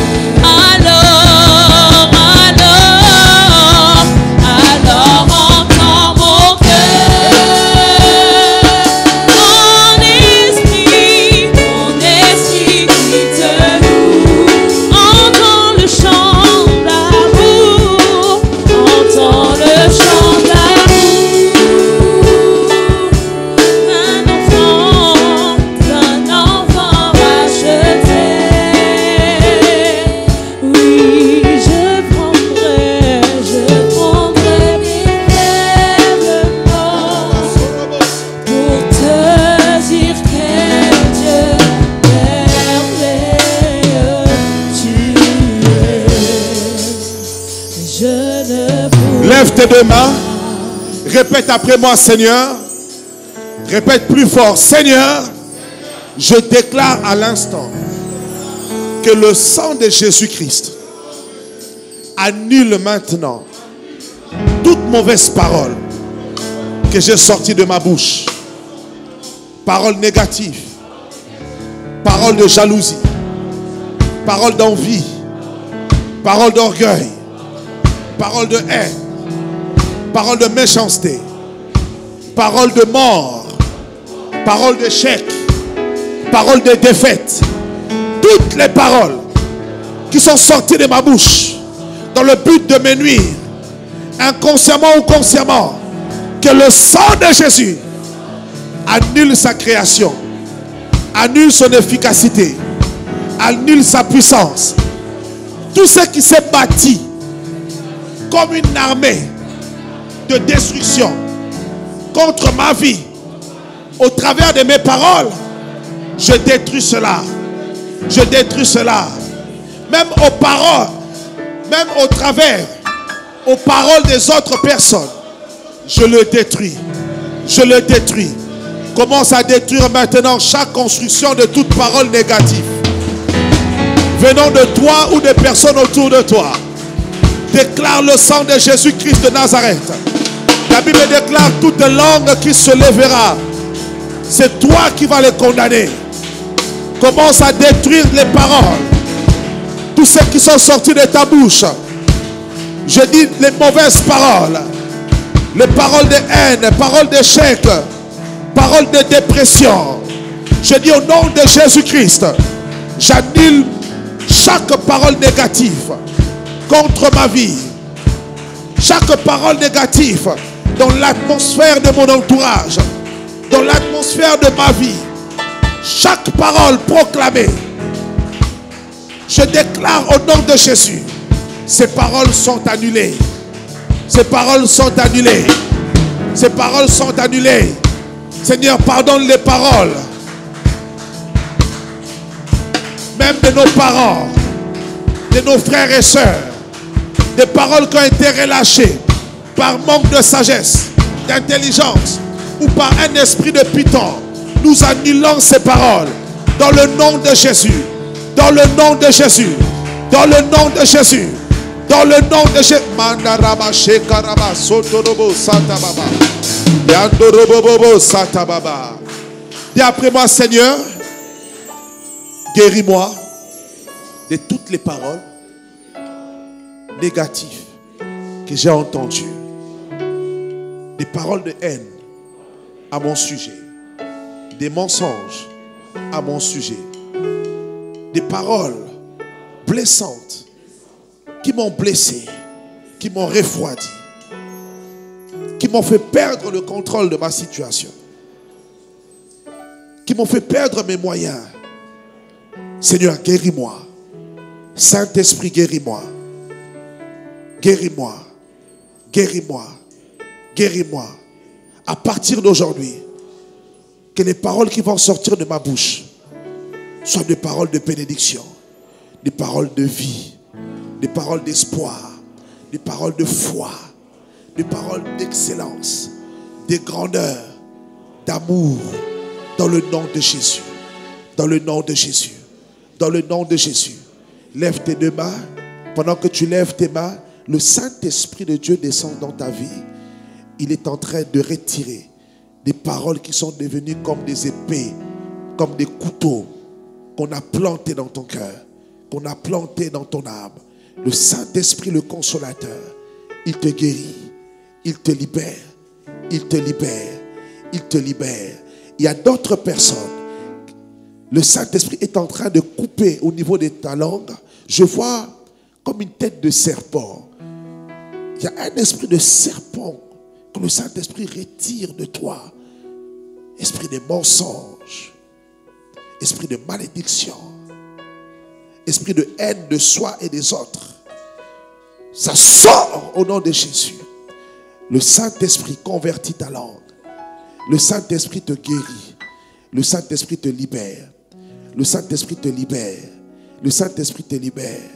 Lève tes deux mains. Répète après moi, Seigneur. Répète plus fort. Seigneur, je déclare à l'instant que le sang de Jésus-Christ annule maintenant toute mauvaise parole que j'ai sortie de ma bouche. Parole négative, parole de jalousie, parole d'envie, parole d'orgueil, parole de haine, parole de méchanceté, parole de mort, parole d'échec, parole de défaite. Toutes les paroles qui sont sorties de ma bouche dans le but de me nuire, inconsciemment ou consciemment, que le sang de Jésus annule sa création, annule son efficacité, annule sa puissance. Tout ce qui s'est bâti comme une armée de destruction contre ma vie, au travers de mes paroles, je détruis cela. Je détruis cela. Même aux paroles, même au travers, aux paroles des autres personnes, je le détruis. Je le détruis. Commence à détruire maintenant chaque construction de toute parole négative venant de toi ou des personnes autour de toi. Déclare le sang de Jésus-Christ de Nazareth. La Bible déclare toute langue qui se lèvera. C'est toi qui vas les condamner. Commence à détruire les paroles. Tous ceux qui sont sortis de ta bouche. Je dis les mauvaises paroles. Les paroles de haine, paroles d'échec, paroles de dépression. Je dis au nom de Jésus-Christ, j'annule chaque parole négative contre ma vie. Chaque parole négative dans l'atmosphère de mon entourage, dans l'atmosphère de ma vie. Chaque parole proclamée, je déclare au nom de Jésus, ces paroles sont annulées. Ces paroles sont annulées. Ces paroles sont annulées. Seigneur, pardonne les paroles, même de nos parents, de nos frères et sœurs, des paroles qui ont été relâchées par manque de sagesse, d'intelligence ou par un esprit de python. Nous annulons ces paroles dans le nom de Jésus. Dans le nom de Jésus. Dans le nom de Jésus. Dans le nom de Jésus. Mandaraba shekaraba sotorobo satababa. Yandorobobobo satababa. Dis après moi, Seigneur, guéris-moi de toutes les paroles négatives que j'ai entendues. Des paroles de haine à mon sujet. Des mensonges à mon sujet. Des paroles blessantes qui m'ont blessé, qui m'ont refroidi, qui m'ont fait perdre le contrôle de ma situation, qui m'ont fait perdre mes moyens. Seigneur, guéris-moi. Saint-Esprit, guéris-moi. Guéris-moi. Guéris-moi. Guéris-moi. À partir d'aujourd'hui, que les paroles qui vont sortir de ma bouche soient des paroles de bénédiction, des paroles de vie, des paroles d'espoir, des paroles de foi, des paroles d'excellence, de grandeur, d'amour, dans le nom de Jésus. Dans le nom de Jésus. Dans le nom de Jésus. Lève tes deux mains. Pendant que tu lèves tes mains, le Saint-Esprit de Dieu descend dans ta vie. Il est en train de retirer des paroles qui sont devenues comme des épées, comme des couteaux qu'on a plantés dans ton cœur, qu'on a plantés dans ton âme. Le Saint-Esprit, le consolateur, il te guérit, il te libère, il te libère, il te libère. Il y a d'autres personnes, le Saint-Esprit est en train de couper au niveau de ta langue. Je vois comme une tête de serpent. Il y a un esprit de serpent que le Saint-Esprit retire de toi. Esprit de mensonge, esprit de malédiction, esprit de haine de soi et des autres. Ça sort au nom de Jésus. Le Saint-Esprit convertit ta langue. Le Saint-Esprit te guérit. Le Saint-Esprit te libère. Le Saint-Esprit te libère. Le Saint-Esprit te libère.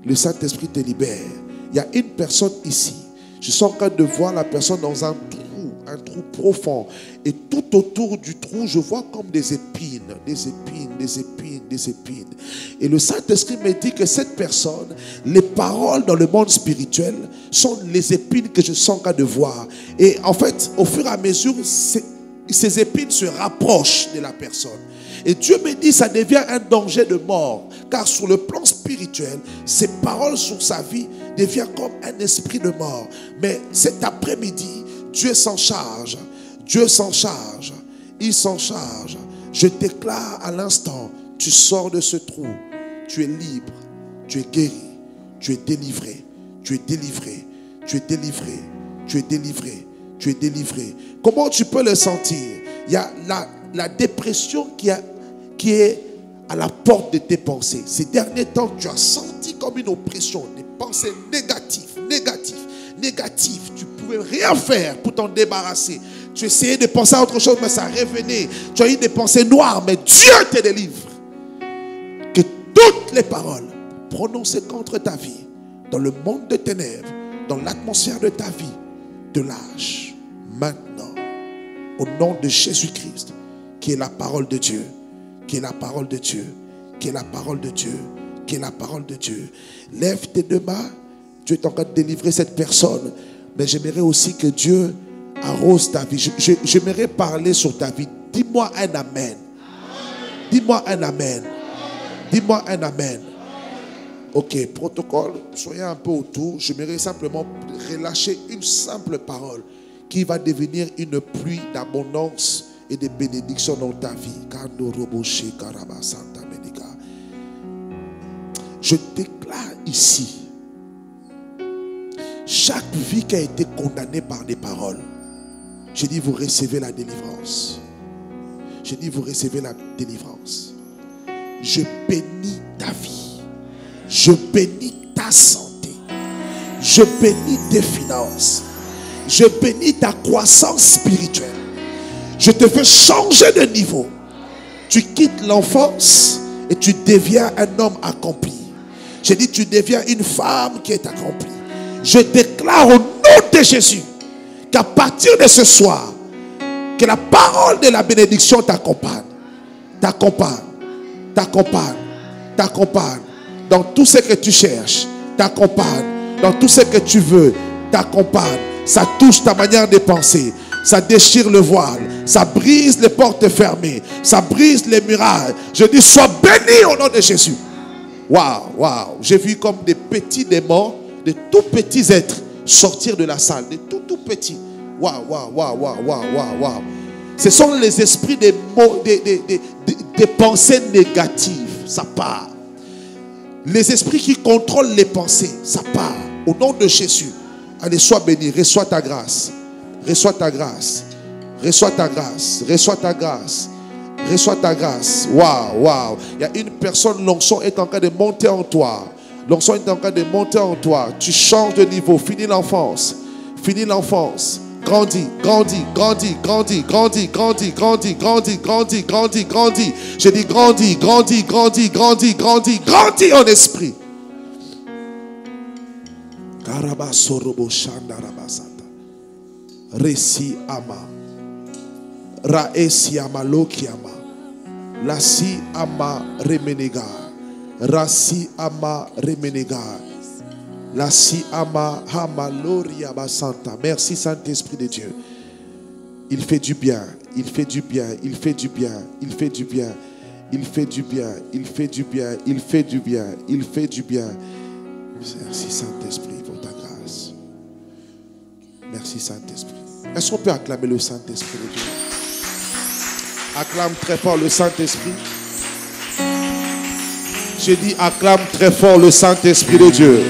Le Saint-Esprit te libère. Il y a une personne ici. Je suis en train de voir la personne dans un trou profond. Et tout autour du trou, je vois comme des épines. Et le Saint-Esprit me dit que cette personne, les paroles dans le monde spirituel sont les épines que je suis en train de voir. Et en fait, au fur et à mesure, ces épines se rapprochent de la personne. Et Dieu me dit, ça devient un danger de mort. Car sur le plan spirituel, ces paroles sur sa vie deviennent comme un esprit de mort. Mais cet après-midi, Dieu s'en charge. Dieu s'en charge. Il s'en charge. Je déclare à l'instant, tu sors de ce trou. Tu es libre. Tu es guéri. Tu es délivré. Tu es délivré. Tu es délivré. Tu es délivré. Tu es délivré. Comment tu peux le sentir? Il y a la dépression qui est à la porte de tes pensées. Ces derniers temps, tu as senti comme une oppression, des pensées négatives. Tu ne pouvais rien faire pour t'en débarrasser. Tu essayais de penser à autre chose, mais ça revenait. Tu as eu des pensées noires, mais Dieu te délivre. Que toutes les paroles prononcées contre ta vie, dans le monde de ténèbres, dans l'atmosphère de ta vie, te lâchent maintenant. Au nom de Jésus-Christ, qui est la parole de Dieu, qui est la parole de Dieu, qui est la parole de Dieu, qui est la parole de Dieu. Lève tes deux mains. Dieu est en train de délivrer cette personne. Mais j'aimerais aussi que Dieu arrose ta vie. J'aimerais parler sur ta vie. Dis-moi un amen. Dis-moi un amen. Dis-moi un amen. Ok, protocole, soyez un peu autour. J'aimerais simplement relâcher une simple parole qui va devenir une pluie d'abondance et de bénédiction dans ta vie. Je déclare ici, chaque vie qui a été condamnée par des paroles, je dis vous recevez la délivrance. Je dis vous recevez la délivrance. Je bénis ta vie. Je bénis ta santé. Je bénis tes finances. Je bénis ta croissance spirituelle. Je te fais changer de niveau. Tu quittes l'enfance et tu deviens un homme accompli. Je dis tu deviens une femme qui est accomplie. Je déclare au nom de Jésus qu'à partir de ce soir, que la parole de la bénédiction t'accompagne. T'accompagne. T'accompagne. T'accompagne. Dans tout ce que tu cherches. T'accompagne. Dans tout ce que tu veux. T'accompagne. Ça touche ta manière de penser. Ça déchire le voile. Ça brise les portes fermées. Ça brise les murailles. Je dis sois béni au nom de Jésus. Waouh. J'ai vu comme des petits démons, de tout petits êtres sortir de la salle. De tout petits. Waouh. Ce sont les esprits des pensées négatives. Ça part. Les esprits qui contrôlent les pensées. Ça part. Au nom de Jésus. Allez, sois béni. Reçois ta grâce. Reçois ta grâce. Reçois ta grâce. Reçois ta grâce. Reçois ta grâce. Waouh. Il y a une personne, l'onction est en train de monter en toi. L'onction est en train de monter en toi. Tu changes de niveau. Finis l'enfance. Finis l'enfance. Grandis. Je dis grandis en esprit. Resi ama. Raesi ama lokiama. Lasi ama remenega. Rasi ama remenega. Lasi ama hamaloria basanta. Merci Saint-Esprit de Dieu. Il fait du bien. Il fait du bien. Il fait du bien. Il fait du bien. Il fait du bien. Il fait du bien. Il fait du bien. Il fait du bien. Merci Saint-Esprit pour ta grâce. Merci Saint-Esprit. Est-ce qu'on peut acclamer le Saint-Esprit de Dieu? Acclame très fort le Saint-Esprit. Je dis acclame très fort le Saint-Esprit de Dieu.